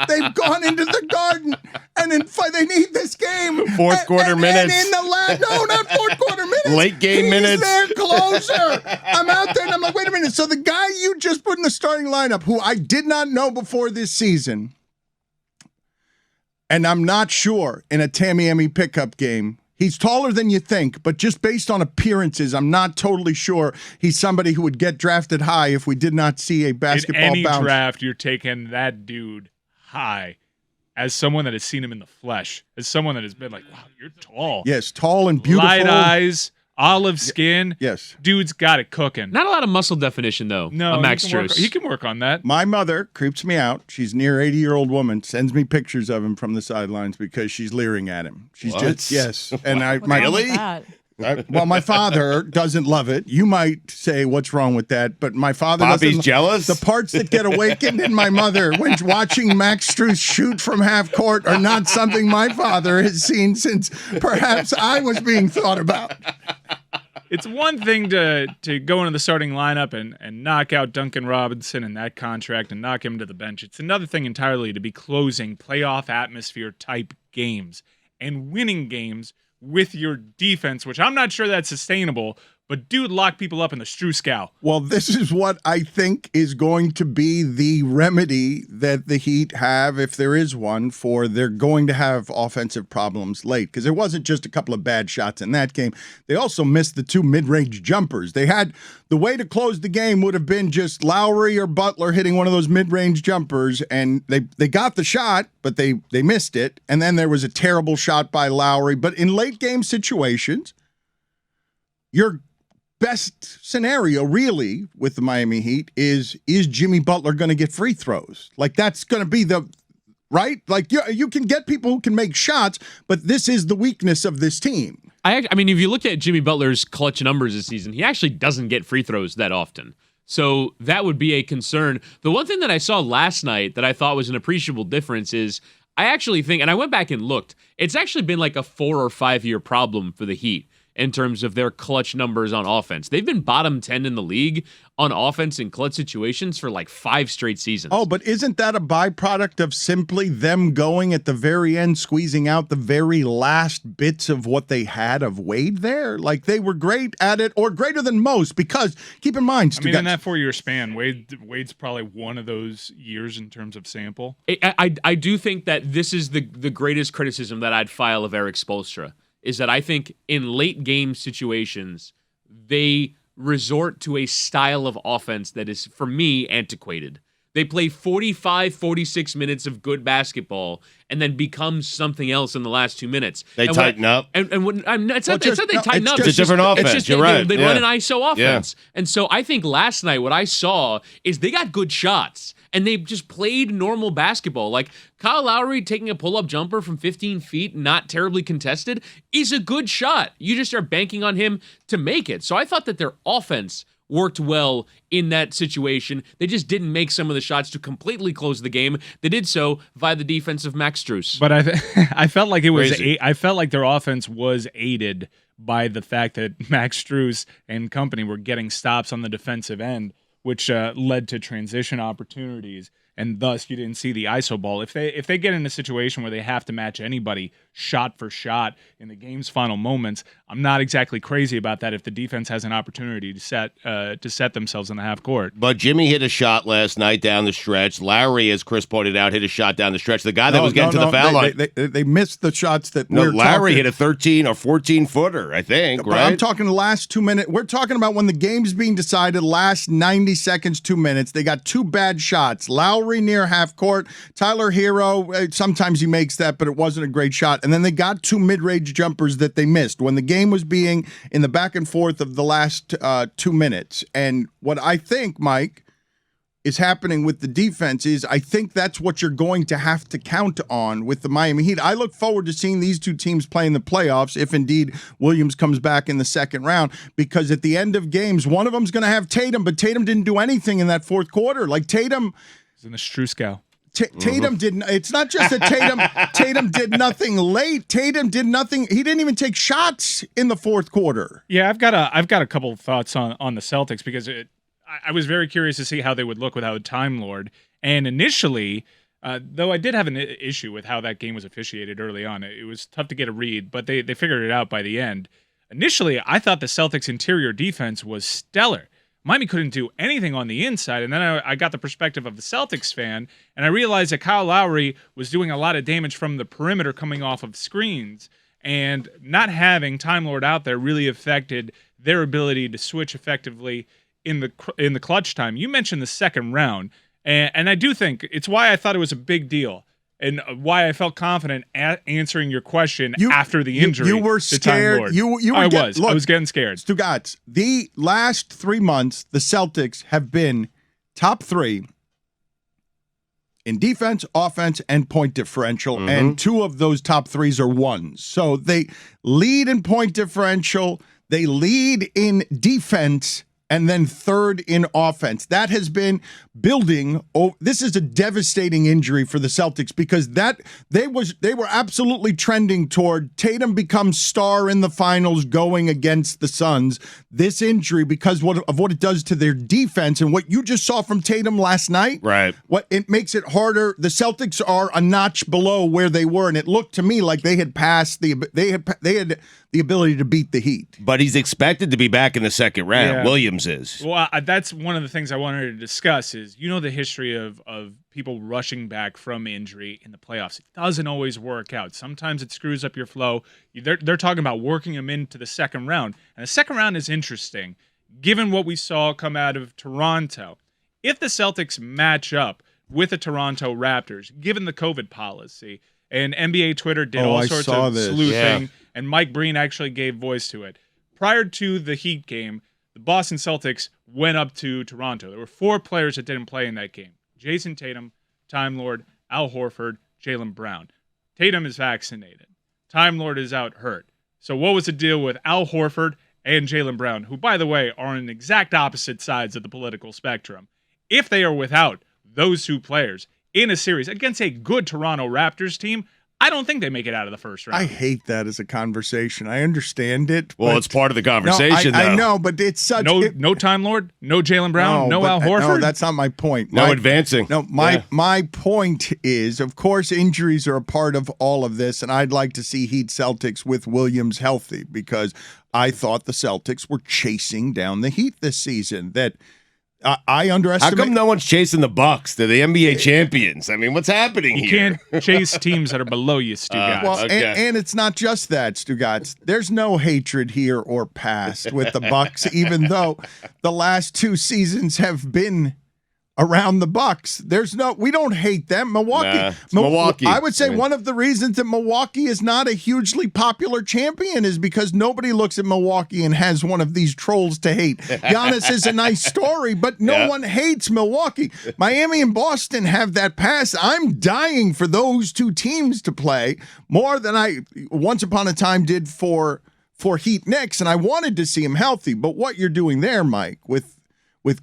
They've gone into the Garden, and they need this game. Fourth quarter minutes. And in the last, no, not fourth quarter minutes. Late game minutes. He's their closer. I'm out there, and I'm like, wait a minute. So the guy you just put in the starting lineup, who I did not know before this season, and I'm not sure in a Tamiami pickup game, he's taller than you think, but just based on appearances, I'm not totally sure he's somebody who would get drafted high if we did not see a basketball In any bounce. draft, you're taking that dude high. As someone that has seen him in the flesh, as someone that has been like, wow, you're tall. Yes, tall and beautiful. Light eyes, olive skin. Yes. Dude's got it cooking. Not a lot of muscle definition, though, No, on Max he can Strus. work on that. My mother creeps me out. She's a near 80-year-old woman, sends me pictures of him from the sidelines because she's leering at him. She's What? just, yes. And What's wrong with that? well, my father doesn't love it. You might say, what's wrong with that? But my father Bobby's doesn't. jealous? The parts that get awakened in my mother when watching Max Strus shoot from half court are not something my father has seen since perhaps I was being thought about. It's one thing to go into the starting lineup and knock out Duncan Robinson in that contract and knock him to the bench. It's another thing entirely to be closing playoff atmosphere type games and winning games with your defense, which I'm not sure that's sustainable, but dude locked people up in the Struscow. Well, this is what I think is going to be the remedy that the Heat have, if there is one, for they're going to have offensive problems late. Because it wasn't just a couple of bad shots in that game. They also missed the 2 mid-range jumpers. They had the way to close the game would have been just Lowry or Butler hitting one of those mid-range jumpers, and they got the shot, but they missed it. And then there was a terrible shot by Lowry. But in late game situations, you're best scenario, really, with the Miami Heat is Jimmy Butler going to get free throws? Like, that's going to be the right? Like, you can get people who can make shots, but this is the weakness of this team. I mean, if you look at Jimmy Butler's clutch numbers this season, he actually doesn't get free throws that often. So that would be a concern. The one thing that I saw last night that I thought was an appreciable difference is I actually think, and I went back and looked, it's actually been like a 4 or 5 year problem for the Heat in terms of their clutch numbers on offense. They've been bottom 10 in the league on offense in clutch situations for like 5 straight seasons. Oh, but isn't that a byproduct of simply them going at the very end, squeezing out the very last bits of what they had of Wade there? Like, they were great at it, or greater than most, because keep in mind, I mean, in that 4-year span, Wade's probably one of those years in terms of sample. I do think that this is the greatest criticism that I'd file of Eric Spoelstra, is that I think in late game situations, they resort to a style of offense that is, for me, antiquated. They play 45, 46 minutes of good basketball and then become something else in the last 2 minutes. They tighten up. And when, it's not they tighten up. It's a different offense. It's just You're right. They run an ISO offense. Yeah. And so I think last night what I saw is they got good shots. And they just played normal basketball. Like Kyle Lowry taking a pull-up jumper from 15 feet, not terribly contested, is a good shot. You just are banking on him to make it. So I thought that their offense worked well in that situation. They just didn't make some of the shots to completely close the game. They did so via the defense of Max Strus. But I felt like it was Crazy. I felt like their offense was aided by the fact that Max Strus and company were getting stops on the defensive end, which led to transition opportunities, and thus you didn't see the ISO ball. If they get in a situation where they have to match anybody shot for shot in the game's final moments, I'm not exactly crazy about that if the defense has an opportunity to set themselves in the half court. But Jimmy hit a shot last night down the stretch. Lowry, as Chris pointed out, hit a shot down the stretch. The guy that was getting to the foul line. They missed the shots that No, we're Lowry talking. hit a 13 or 14 footer, I think, But right? I'm talking the last 2 minutes. We're talking about when the game's being decided, last 90 seconds, 2 minutes. They got two bad shots. Lowry near half court. Tyler Hero, sometimes he makes that, but it wasn't a great shot. And then they got two mid-range jumpers that they missed when the game was being in the back and forth of the last 2 minutes. And what I think, Mike, is happening with the defense is I think that's what you're going to have to count on with the Miami Heat. I look forward to seeing these two teams play in the playoffs if indeed Williams comes back in the second round, because at the end of games, one of them's going to have Tatum, but Tatum didn't do anything in that fourth quarter. Like Tatum It's in the Struscow. Tatum didn't. It's not just that Tatum did nothing late. Tatum did nothing. He didn't even take shots in the fourth quarter. Yeah, I've got a couple of thoughts on the Celtics because I was very curious to see how they would look without Time Lord. And initially, though I did have an issue with how that game was officiated early on, it was tough to get a read, but they figured it out by the end. Initially, I thought the Celtics' interior defense was stellar. Miami couldn't do anything on the inside, and then I got the perspective of the Celtics fan, and I realized that Kyle Lowry was doing a lot of damage from the perimeter coming off of screens, and not having Time Lord out there really affected their ability to switch effectively in the clutch time. You mentioned the second round, and I do think it's why I thought it was a big deal. And why I felt confident at answering your question after the injury. You were scared. You were. I was getting scared. Stugotz, the last 3 months, the Celtics have been top three in defense, offense, and point differential, and two of those top threes are ones. So they lead in point differential, they lead in defense, and then third in offense. That has been building. Oh, this is a devastating injury for the Celtics because they were absolutely trending toward Tatum becomes star in the finals going against the Suns. This injury, because of what it does to their defense and what you just saw from Tatum last night, right? What it makes it harder. The Celtics are a notch below where they were, and it looked to me like they had passed they had the ability to beat the Heat. But he's expected to be back in the second round. Yeah. Williams is. Well, that's one of the things I wanted to discuss is, the history of people rushing back from injury in the playoffs. It doesn't always work out. Sometimes it screws up your flow. They're talking about working them into the second round. And the second round is interesting, given what we saw come out of Toronto. If the Celtics match up with the Toronto Raptors, given the COVID policy, and NBA Twitter did all sorts of sleuthing, and Mike Breen actually gave voice to it. Prior to the Heat game, the Boston Celtics went up to Toronto. There were 4 players that didn't play in that game. Jason Tatum, Time Lord, Al Horford, Jaylen Brown. Tatum is vaccinated. Time Lord is out hurt. So what was the deal with Al Horford and Jaylen Brown, who, by the way, are on exact opposite sides of the political spectrum? If they are without those 2 players in a series against a good Toronto Raptors team, I don't think they make it out of the first round. I hate that as a conversation. I understand it. Well, it's part of the conversation, I though. know, but it's such... No Time Lord, no Jaylen Brown, no Al Horford. No, that's not my point. No advancing. No, my point is, of course, injuries are a part of all of this, and I'd like to see Heat Celtics with Williams healthy because I thought the Celtics were chasing down the Heat this season. That I underestimate. How come no one's chasing the Bucs? They're the NBA champions. I mean, what's happening You here? can't chase teams that are below you, Stugotz. Well, Okay. and it's not just that, Stugotz. There's no hatred here or past with the Bucs, even though the last 2 seasons have been around the Bucs. We don't hate them. Milwaukee. Nah, it's Milwaukee. I would say I mean, one of the reasons that Milwaukee is not a hugely popular champion is because nobody looks at Milwaukee and has one of these trolls to hate. Giannis is a nice story, but no one hates Milwaukee. Miami and Boston have that pass. I'm dying for those two teams to play more than I once upon a time did for Heat Knicks, and I wanted to see him healthy. But what you're doing there, Mike, with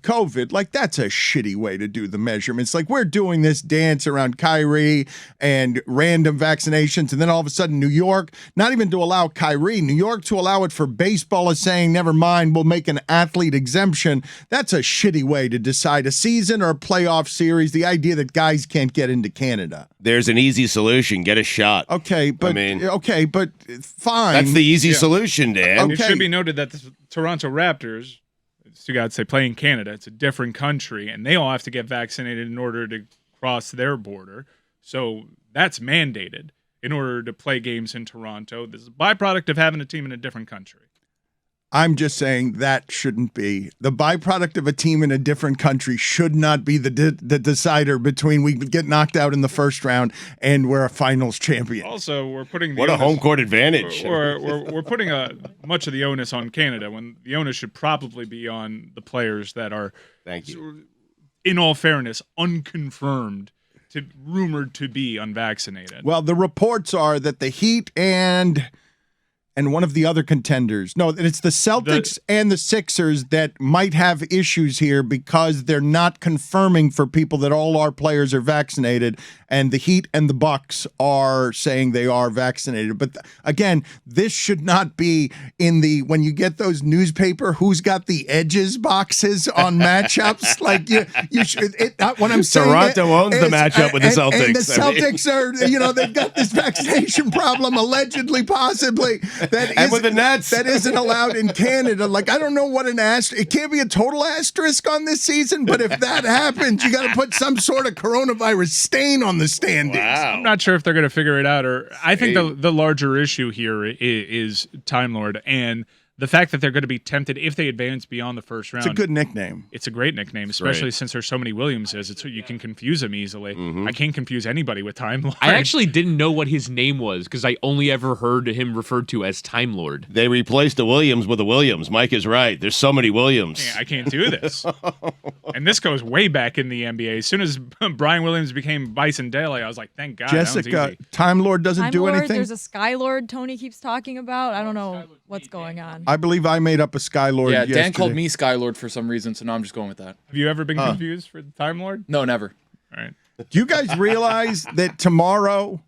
COVID, like, that's a shitty way to do the measurements. Like, we're doing this dance around Kyrie and random vaccinations, and then all of a sudden New York, not even to allow Kyrie, New York to allow it for baseball is saying, never mind, we'll make an athlete exemption. That's a shitty way to decide a season or a playoff series, the idea that guys can't get into Canada. There's an easy solution. Get a shot. Okay, but fine. That's the easy solution, Dan. It should be noted that the Toronto Raptors, Stugotz, they play in Canada. It's a different country, and they all have to get vaccinated in order to cross their border. So that's mandated in order to play games in Toronto. This is a byproduct of having a team in a different country. I'm just saying that shouldn't be. The byproduct of a team in a different country should not be the decider between we get knocked out in the first round and we're a finals champion. Also, we're putting What a home court advantage. We're putting much of the onus on Canada when the onus should probably be on the players that are, Thank you. in all fairness, unconfirmed, rumored to be unvaccinated. Well, the reports are that the Heat and one of the other contenders. No, it's the Celtics and the Sixers that might have issues here because they're not confirming for people that all our players are vaccinated, and the Heat and the Bucs are saying they are vaccinated. But again, this should not be in the, when you get those newspaper who's got the edges boxes on matchups. Like you should. What I'm saying, Toronto owns the matchup with the Celtics. And the Celtics are, they've got this vaccination problem, allegedly, possibly. And with the Nets. That isn't allowed in Canada. Like, I don't know what it can't be a total asterisk on this season, but if that happens, you got to put some sort of coronavirus stain on the standings. Wow. I'm not sure if they're going to figure it out, or I think the larger issue here is Time Lord and the fact that they're going to be tempted if they advance beyond the first round. It's a good nickname. It's a great nickname, especially since there's so many Williamses. You can confuse them easily. I can't confuse anybody with Time Lord. I actually didn't know what his name was because I only ever heard him referred to as Time Lord. They replaced a Williams with a Williams. Mike is right. There's so many Williams. I can't do this. And this goes way back in the NBA. As soon as Brian Williams became Bison Daly, I was like, thank God. Jessica, Time Lord doesn't do anything? There's a Sky Lord Tony keeps talking about. I don't know what's going on. I believe I made up a Skylord yesterday. Dan called me Skylord for some reason, so now I'm just going with that. Have you ever been confused for the Time Lord? No, never. All right. Do you guys realize that tomorrow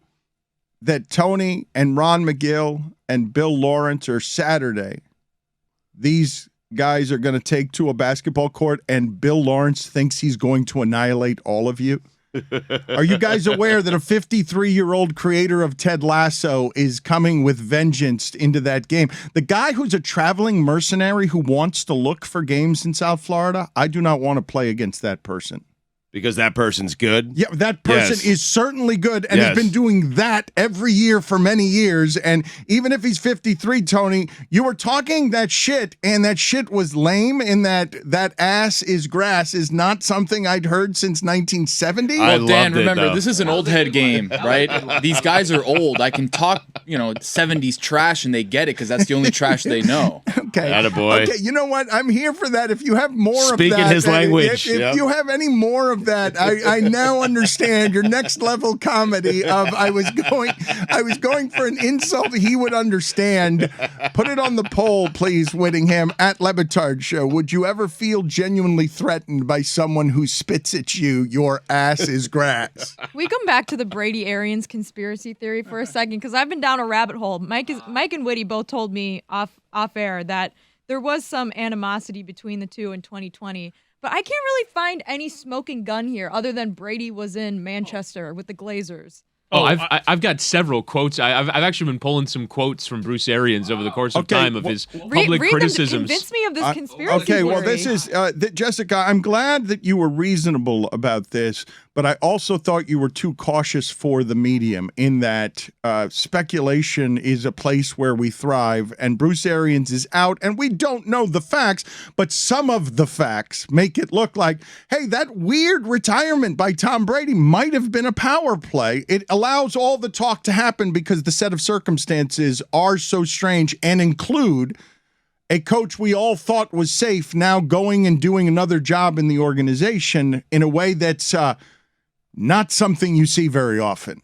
that Tony and Ron McGill and Bill Lawrence, or Saturday, these guys are going to take to a basketball court and Bill Lawrence thinks he's going to annihilate all of you? Are you guys aware that a 53-year-old creator of Ted Lasso is coming with vengeance into that game? The guy who's a traveling mercenary who wants to look for games in South Florida, I do not want to play against that person. Because that person's good? Yeah, that person is certainly good and has been doing that every year for many years. And even if he's 53, Tony, you were talking that shit, and that shit was lame, in that ass is grass is not something I'd heard since 1970. Well, Dan, remember, this is an old head game, right? These guys are old. I can talk, 70s trash, and they get it because that's the only trash they know. Okay. Attaboy. Okay, you know what? I'm here for that. If you have more of that. Speaking his language. If you have any more of that, I now understand your next level comedy of I was going for an insult he would understand. Put it on the poll, please, Whittingham, at Le Batard Show. Would you ever feel genuinely threatened by someone who spits at you, your ass is grass? We come back to the Brady Arians conspiracy theory for a second, because I've been down a rabbit hole. Mike and Whitty both told me off air that there was some animosity between the two in 2020. But I can't really find any smoking gun here other than Brady was in Manchester with the Glazers. Oh, I've got several quotes. I've actually been pulling some quotes from Bruce Arians over the course of time of his public read criticisms. Them to convince me of this conspiracy Okay, well, theory. this is Jessica. I'm glad that you were reasonable about this, but I also thought you were too cautious for the medium. In that speculation is a place where we thrive, and Bruce Arians is out, and we don't know the facts, but some of the facts make it look like, hey, that weird retirement by Tom Brady might have been a power play. It allows all the talk to happen because the set of circumstances are so strange and include a coach we all thought was safe now going and doing another job in the organization in a way that's not something you see very often.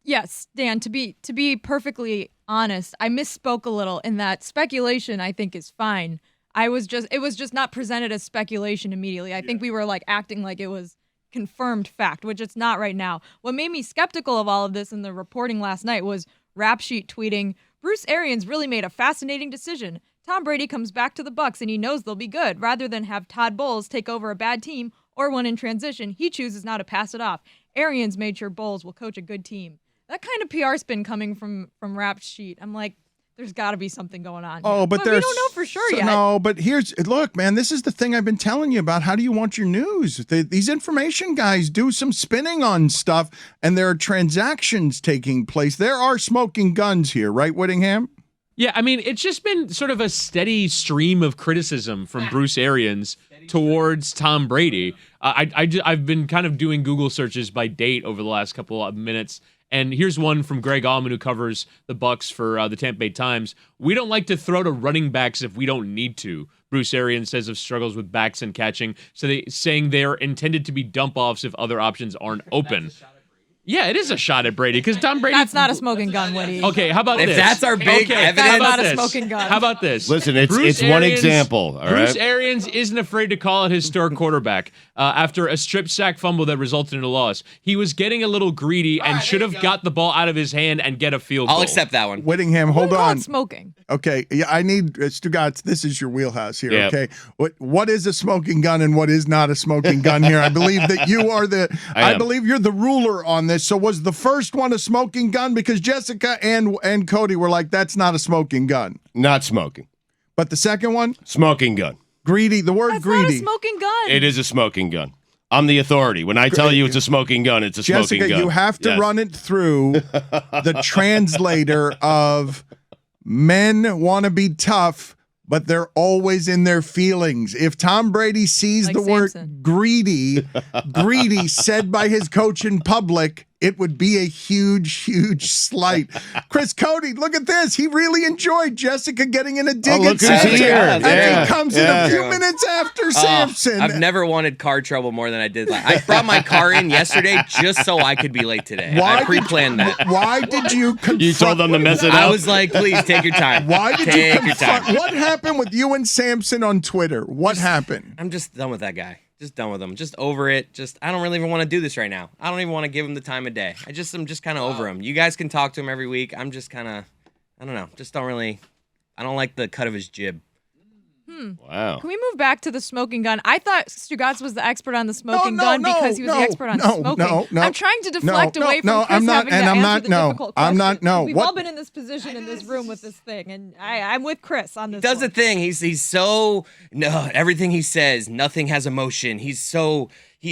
Yes, Dan, to be perfectly honest, I misspoke a little in that speculation I think is fine. It was just not presented as speculation immediately. I think we were like acting like it was confirmed fact, which it's not right now. What made me skeptical of all of this in the reporting last night was Rap Sheet tweeting, Bruce Arians really made a fascinating decision. Tom Brady comes back to the Bucs and he knows they'll be good. Rather than have Todd Bowles take over a bad team or one in transition, he chooses now to pass it off. Arians made sure Bowles will coach a good team. That kind of PR spin coming from Rap Sheet, I'm like, there's got to be something going on. Oh, but we don't know for sure yet. No, but look, man, this is the thing I've been telling you about. How do you want your news? These information guys do some spinning on stuff, and there are transactions taking place. There are smoking guns here, right, Whittingham? Yeah, I mean, it's just been sort of a steady stream of criticism from Bruce Arians towards Tom Brady. I've been kind of doing Google searches by date over the last couple of minutes. And here's one from Greg Allman, who covers the Bucs for the Tampa Bay Times. We don't like to throw to running backs if we don't need to. Bruce Arians says of struggles with backs and catching, saying they're intended to be dump-offs if other options aren't open. Yeah, it is a shot at Brady because Tom Brady. That's not a smoking gun, Woody. Okay, how about this? If that's our big evidence, that's not a smoking gun. How about this? Listen, it's one example. All Bruce right? Arians isn't afraid to call it his star quarterback after a strip sack fumble that resulted in a loss. He was getting a little greedy and should have got the ball out of his hand and get a field goal. I'll accept that one. Whittingham, hold Wouldn't call on. it smoking. Okay, yeah, I need Stugotz. This is your wheelhouse here. Yep. Okay, what is a smoking gun and what is not a smoking gun here? I believe that you are I believe you're the ruler on this. So was the first one a smoking gun? Because Jessica and Cody were like, that's not a smoking gun. Not smoking. But the second one, Smoking gun. greedy. The word That's greedy. not a smoking gun. It is a smoking gun. I'm the authority. When I tell you it's a smoking gun, it's a smoking Jessica, gun. you have to Yes. run it through the translator of men want to be tough, but they're always in their feelings. If Tom Brady sees Like the word Samson. greedy said by his coach in public, it would be a huge, huge slight. Chris Cote, look at this. He really enjoyed Jessica getting in a dig look at who's Samson. here. And Yeah. he comes in a few minutes after Samson. I've never wanted car trouble more than I did. I brought my car in yesterday just so I could be late today. I pre-planned that. Why did you confront? You told them to mess it up. I was like, please take your time. Why did you take your confront? time? What happened with you and Samson on Twitter? What happened? I'm just done with that guy. Just done with him. Just over it. I don't really even want to do this right now. I don't even want to give him the time of day. I'm just kind of over him. You guys can talk to him every week. I'm just kind of, I don't know. I don't like the cut of his jib. Wow. Can we move back to the smoking gun? I thought Stugotz was the expert on the smoking gun no, because he was the expert on smoking. no. I'm trying to deflect No, away from no, Chris I'm not, having and to I'm answer not, the no, difficult I'm not, questions. no. We've What- all been in this position in this room with this thing, and I'm with Chris on this. Does one. the thing. He's so no. Everything he says, nothing has emotion.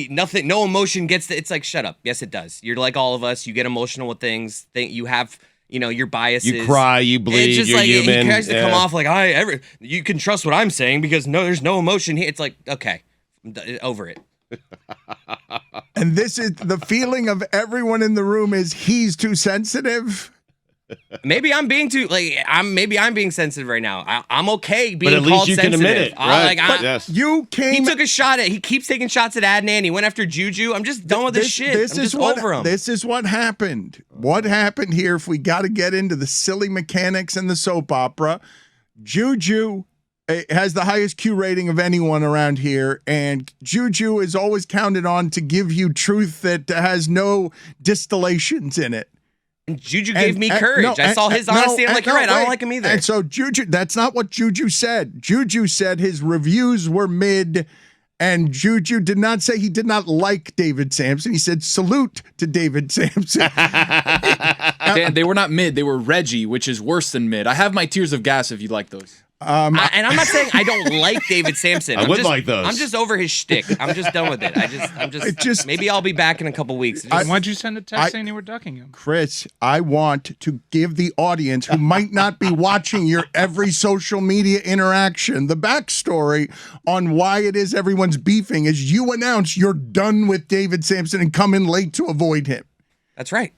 Nothing. No emotion gets. It's like shut up. Yes, it does. You're like all of us. You get emotional with things. You have. Your biases. You cry, you bleed, It's just you're like human. he tries to come Yeah. off like you can trust what I'm saying because there's no emotion here. It's like okay, over it. And this is the feeling of everyone in the room is he's too sensitive. Maybe I'm being too I'm being sensitive right now. I'm okay being But at least called you can sensitive. admit it. Right. Yes. You came. He keeps taking shots at Adnan. He went after Juju. I'm just done with this shit. I'm just over him. This is what happened. What happened here, if we got to get into the silly mechanics and the soap opera, Juju has the highest Q rating of anyone around here, and Juju is always counted on to give you truth that has no distillations in it. And Juju gave me courage. I saw his honesty. I'm like, you're right. I don't like him either. And so Juju, that's not what Juju said. Juju said his reviews were mid, And Juju did not say he did not like David Sampson. He said salute to David Sampson. Dan, they were not mid. They were Reggie, which is worse than mid. I have my tears of gas if you'd like those. And I'm not saying I don't like David Sampson. I would like those. I'm just over his shtick. I'm just done with it. Maybe I'll be back in a couple weeks. Why'd you send a text saying you were ducking him? Chris, I want to give the audience who might not be watching your every social media interaction the backstory on why it is everyone's beefing as you announce you're done with David Sampson and come in late to avoid him. That's right.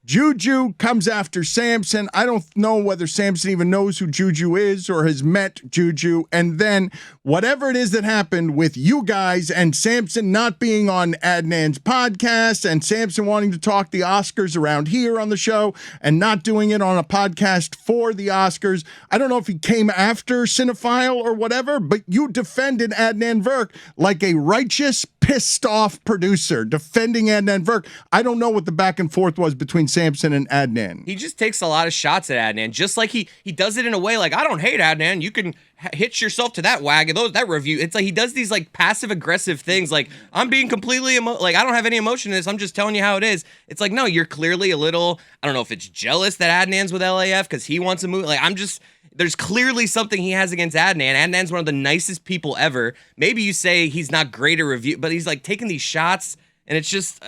Juju comes after Samson. I don't know whether Samson even knows who Juju is or has met Juju. And then whatever it is that happened with you guys and Samson not being on Adnan's podcast and Samson wanting to talk the Oscars around here on the show and not doing it on a podcast for the Oscars. I don't know if he came after Cinephile or whatever, but you defended Adnan Virk like a righteous, pissed off producer defending Adnan Virk. I don't know what the back and forth was between Samson and Adnan. He just takes a lot of shots at Adnan, just like he does it in a way like, I don't hate Adnan. You can hitch yourself to that wagon, that review. It's like he does these like passive aggressive things like, I'm being completely like, I don't have any emotion in this. I'm just telling you how it is. It's like, no, you're clearly a little, I don't know if it's jealous that Adnan's with LAF because he wants to move. Like, there's clearly something he has against Adnan. Adnan's one of the nicest people ever. Maybe you say he's not great at review, but he's like taking these shots, and it's just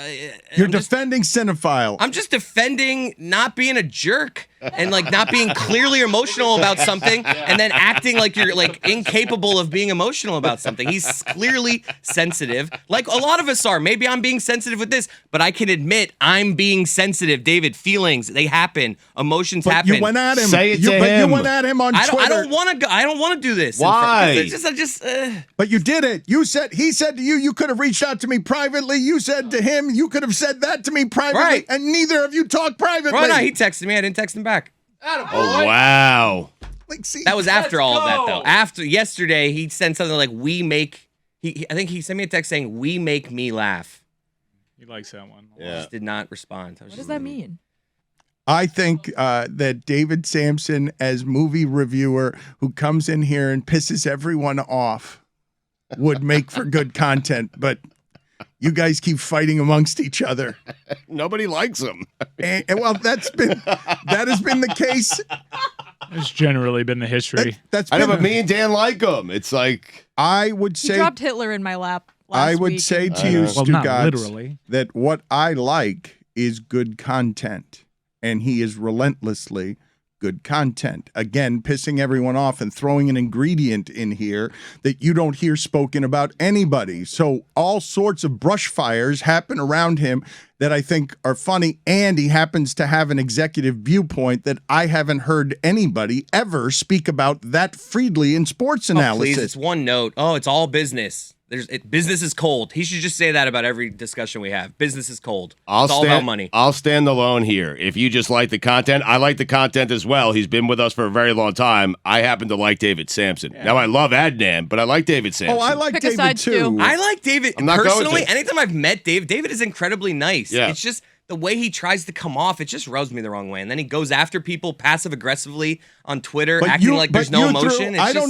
you're defending Cinephile. I'm just defending not being a jerk and like not being clearly emotional about something and then acting like you're like incapable of being emotional about something. He's clearly sensitive, like a lot of us are. Maybe I'm being sensitive with this, but I can admit I'm being sensitive. David, feelings, they happen, emotions happen. You went at him. Say it to him. You went at him on Twitter. I don't want to go. I don't want to do this. Why? But you did it. He said to you, you could have reached out to me privately. You said to him, you could have said that to me privately, right. And neither of you talked privately. Right, no, he texted me. I didn't text him back. Oh, wow. That was after all of that, though. After yesterday, he sent something like, I think he sent me a text saying, "We make me laugh." He likes that one. I just did not respond. What does that mean? I think that David Sampson, as movie reviewer who comes in here and pisses everyone off, would make for good content, but you guys keep fighting amongst each other. Nobody likes him. And well, that has been the case. It's generally been the history. I know, but me and Dan like him. It's like I would say He dropped Hitler in my lap last I would week. say to you, Well, not Stugotz, literally. that what I like is good content, and he is relentlessly good content. Again, pissing everyone off and throwing an ingredient in here that you don't hear spoken about anybody. So all sorts of brush fires happen around him that I think are funny, and he happens to have an executive viewpoint that I haven't heard anybody ever speak about that freely in sports analysis. Please, it's one note. Oh, it's all business. Business is cold. He should just say that about every discussion we have. Business is cold. It's all about money. I'll stand alone here. If you just like the content, I like the content as well. He's been with us for a very long time. I happen to like David Sampson. Yeah. Now, I love Adnan, but I like David Sampson. Oh, I like David too. I like David. I'm not personally, anytime I've met David is incredibly nice. Yeah. It's just the way he tries to come off, it just rubs me the wrong way. And then he goes after people passive aggressively on Twitter, acting like there's no emotion. I don't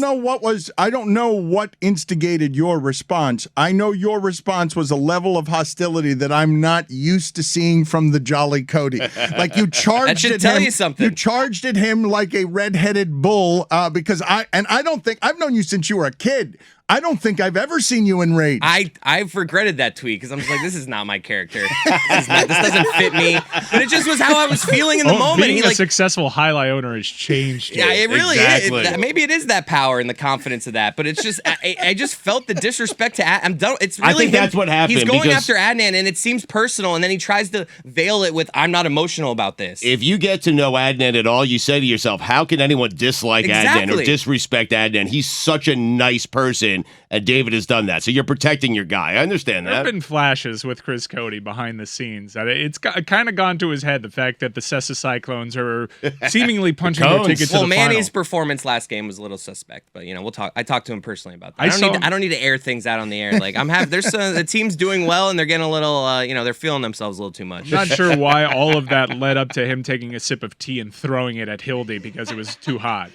know what instigated your response. I know your response was a level of hostility that I'm not used to seeing from the Jolly Cody. Like you charged that should at tell him, you something. You charged at him like a red-headed bull because I don't think I've known you since you were a kid. I don't think I've ever seen you enraged. I've regretted that tweet because I'm just like, this is not my character. This doesn't fit me. But it just was how I was feeling in the moment. Being a successful highlight owner has changed. Yeah, it really Exactly. is. Maybe it is that power and the confidence of that. But it's just, I just felt the disrespect to I'm done. It's really I think that's what happened. He's going because after Adnan, and it seems personal, and then he tries to veil it with, I'm not emotional about this. If you get to know Adnan at all, you say to yourself, how can anyone dislike Adnan or disrespect Adnan? He's such a nice person, and David has done that. So you're protecting your guy. I understand that. There have been flashes with Chris Cote behind the scenes. That it's kind of gone to his head, the fact that the Cessa Cyclones are seemingly punching their ticket to the final. Manny's performance last game was a little suspect, but we'll talk. I talked to him personally about that. I don't need to air things out on the air. Like there's the team's doing well, and they're getting a little, they're feeling themselves a little too much. Not sure why all of that led up to him taking a sip of tea and throwing it at Hildy because it was too hot.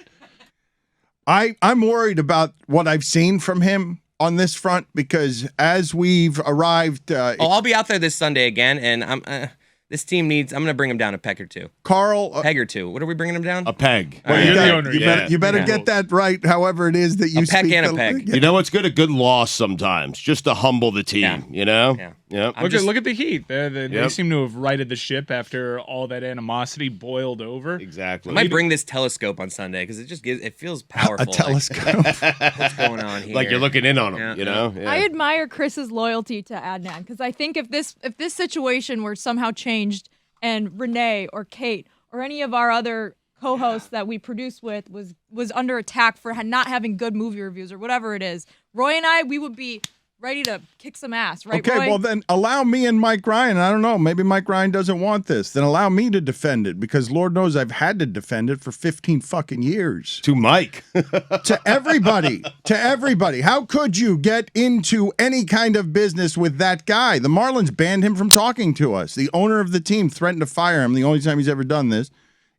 I'm worried about what I've seen from him. on this front? Because as we've arrived, I'll be out there this Sunday again, and this team needs. I'm going to bring them down a peg or two. Carl, peg or two. What are we bringing them down? A peg. Well, You're the owner. You better get that right. However, it is that you a peck speak and a peg. You know what's good? A good loss sometimes, just to humble the team. Yeah. You know. Yeah. Look at the Heat. They seem to have righted the ship after all that animosity boiled over. Exactly. I might bring this telescope on Sunday because it feels powerful. A telescope. Like, what's going on here? Like you're looking in on them. Yeah. You know. Yeah. I admire Chris's loyalty to Adnan because I think if this situation were somehow changed and Renee or Kate or any of our other co-hosts that we produce with was under attack for not having good movie reviews or whatever it is, Roy and I, we would be ready to kick some ass, right, Okay, Roy? well then allow me and Mike Ryan. I don't know. Maybe Mike Ryan doesn't want this. Then allow me to defend it because Lord knows I've had to defend it for 15 fucking years. To Mike. To everybody. To everybody. How could you get into any kind of business with that guy? The Marlins banned him from talking to us. The owner of the team threatened to fire him the only time he's ever done this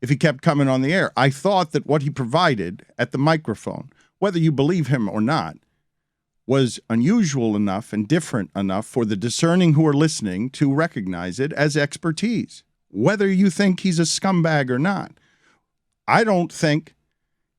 if he kept coming on the air. I thought that what he provided at the microphone, whether you believe him or not, was unusual enough and different enough for the discerning who are listening to recognize it as expertise, whether you think he's a scumbag or not. I don't think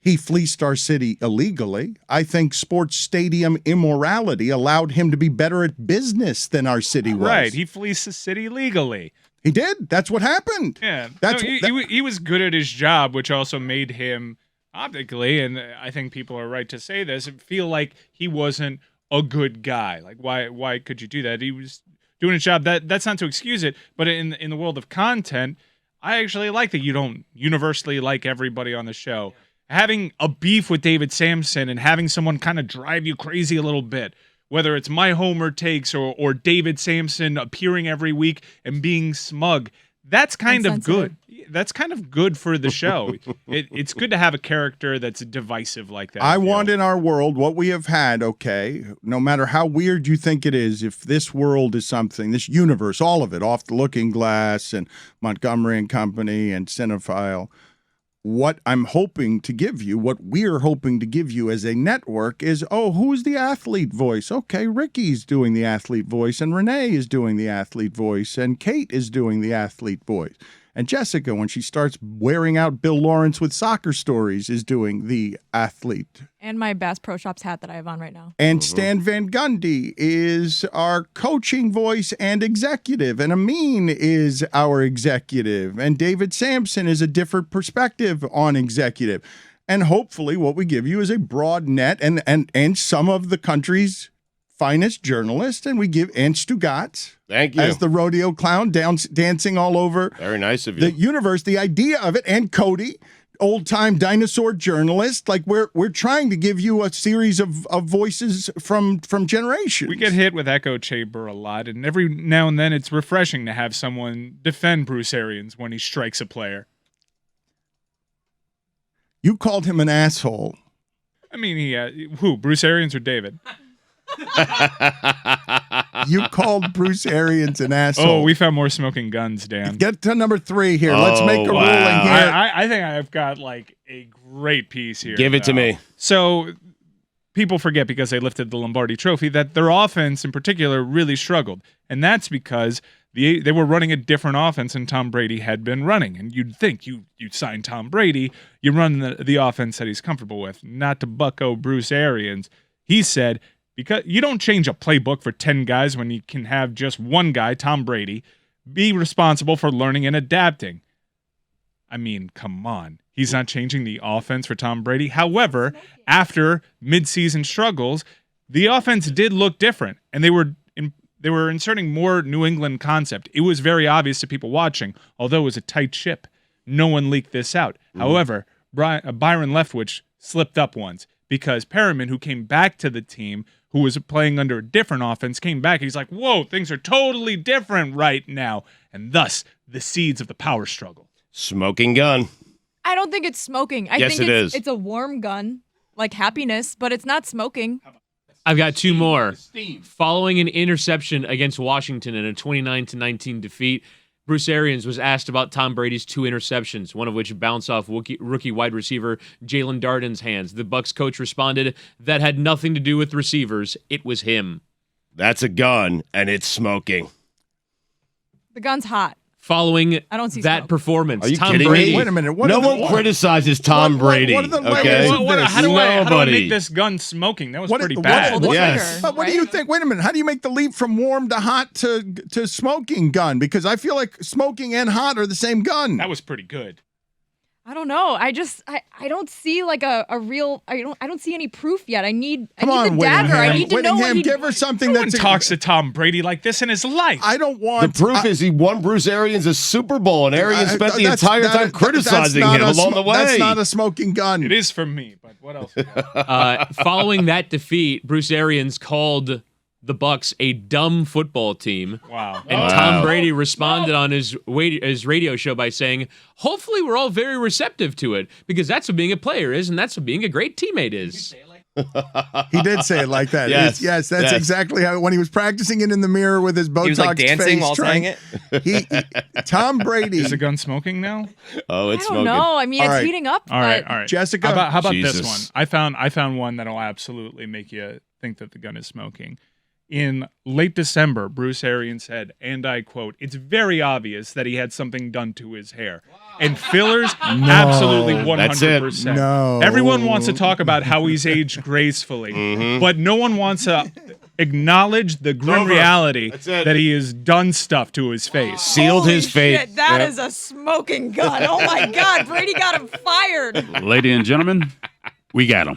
he fleeced our city illegally. I think sports stadium immorality allowed him to be better at business than our city was. Right. He fleeced the city legally. He did. That's what happened. Yeah. That's He was good at his job, which also made him optically, and I think people are right to say this, feel like he wasn't a good guy. Like, why could you do that? He was doing his job. That's not to excuse it, but in the world of content, I actually like that you don't universally like everybody on the show. Having a beef with David Samson and having someone kind of drive you crazy a little bit, whether it's my Homer takes or David Samson appearing every week and being smug, that's kind of good. That's kind of good for the show. It's good to have a character that's divisive like that. I want in our world what we have had, okay, no matter how weird you think it is, if this world is something, this universe, all of it, Off the Looking Glass and Montgomery and Company and Cinephile, what I'm hoping to give you, what we're hoping to give you as a network is, who's the athlete voice? Okay, Ricky's doing the athlete voice, and Renee is doing the athlete voice, and Kate is doing the athlete voice. And Jessica, when she starts wearing out Bill Lawrence with soccer stories, is doing the athlete. And my Bass Pro Shops hat that I have on right now. And Stan Van Gundy is our coaching voice and executive. And Amin is our executive. And David Sampson is a different perspective on executive. And hopefully what we give you is a broad net and some of the country's finest journalists, and Stugotz. Thank you. As the rodeo clown dancing all over. Very nice of you. The universe, the idea of it, and Cody, old-time dinosaur journalist. Like we're trying to give you a series of voices from generations. We get hit with echo chamber a lot, and every now and then it's refreshing to have someone defend Bruce Arians when he strikes a player. You called him an asshole. I mean, who? Bruce Arians or David? You called Bruce Arians an asshole. Oh, we found more smoking guns, Dan. Get to number 3 here. Let's make a ruling here. I think I've got like a great piece here. Give it to me. So people forget because they lifted the Lombardi Trophy that their offense in particular really struggled. And that's because they were running a different offense than Tom Brady had been running. And you'd think you sign Tom Brady, you run the offense that he's comfortable with, not to bucko Bruce Arians. He said, because you don't change a playbook for 10 guys when you can have just one guy, Tom Brady, be responsible for learning and adapting. I mean, come on. He's not changing the offense for Tom Brady. However, after midseason struggles, the offense did look different, and they were inserting more New England concept. It was very obvious to people watching, although it was a tight ship. No one leaked this out. However, Byron Leftwich slipped up once because Perriman, who came back to the team, who was playing under a different offense, came back. He's like, whoa, things are totally different right now. And thus, the seeds of the power struggle. Smoking gun. I don't think it's smoking. I Yes, think it is. It's a warm gun, like happiness, but it's not smoking. I've got 2 more. Following an interception against Washington in a 29-19 defeat, Bruce Arians was asked about Tom Brady's 2 interceptions, one of which bounced off rookie wide receiver Jalen Darden's hands. The Bucs coach responded, that had nothing to do with receivers. It was him. That's a gun, and it's smoking. The gun's hot. Following I don't see that smoke. performance, Are you Tom kidding Brady. me? Wait a minute. No one criticizes Tom Brady. what are the okay? levels of this? How do I Nobody. make this gun smoking? That was What- pretty what- bad. Pull the Yes. trigger, But what do you right? think? Wait a minute. How do you make the leap from warm to hot to smoking gun? Because I feel like smoking and hot are the same gun. That was pretty good. I don't know. I don't see like a real. I don't see any proof yet. I need Come the on, dagger. I Whittingham. need to know what Whittingham, he give her something No one that's talks to Tom Brady like this in his life. I don't The want proof is he won Bruce Arians a Super Bowl, and Arians spent the that's- entire that- time that- criticizing that's him not a along the way. That's not a smoking gun. It is for me, but what else? Following that defeat, Bruce Arians called the Bucs a dumb football team. Wow. And Tom Brady responded on his radio show by saying, hopefully we're all very receptive to it, because that's what being a player is, and that's what being a great teammate is. He did say it like that. Yes. Yes, that's Yes. exactly how when he was practicing it in the mirror with his Botox He was like dancing face while trying, saying it. Tom Brady. Is the gun smoking now? Oh, I it's don't smoking. know. I mean, All it's right. heating up. All right, but all right. Jessica? How about Jesus. this one? I found one that'll absolutely make you think that the gun is smoking. In late December, Bruce Arians said, and I quote, "It's very obvious that he had something done to his hair." And fillers, absolutely 100%. No. Everyone wants to talk about how he's aged gracefully, but no one wants to acknowledge the grim over. reality That's it. that he has done stuff to his face. Sealed Holy his fate. shit, that Yeah. is a smoking gun. Oh my God, Brady got him fired. Ladies and gentlemen, we got him.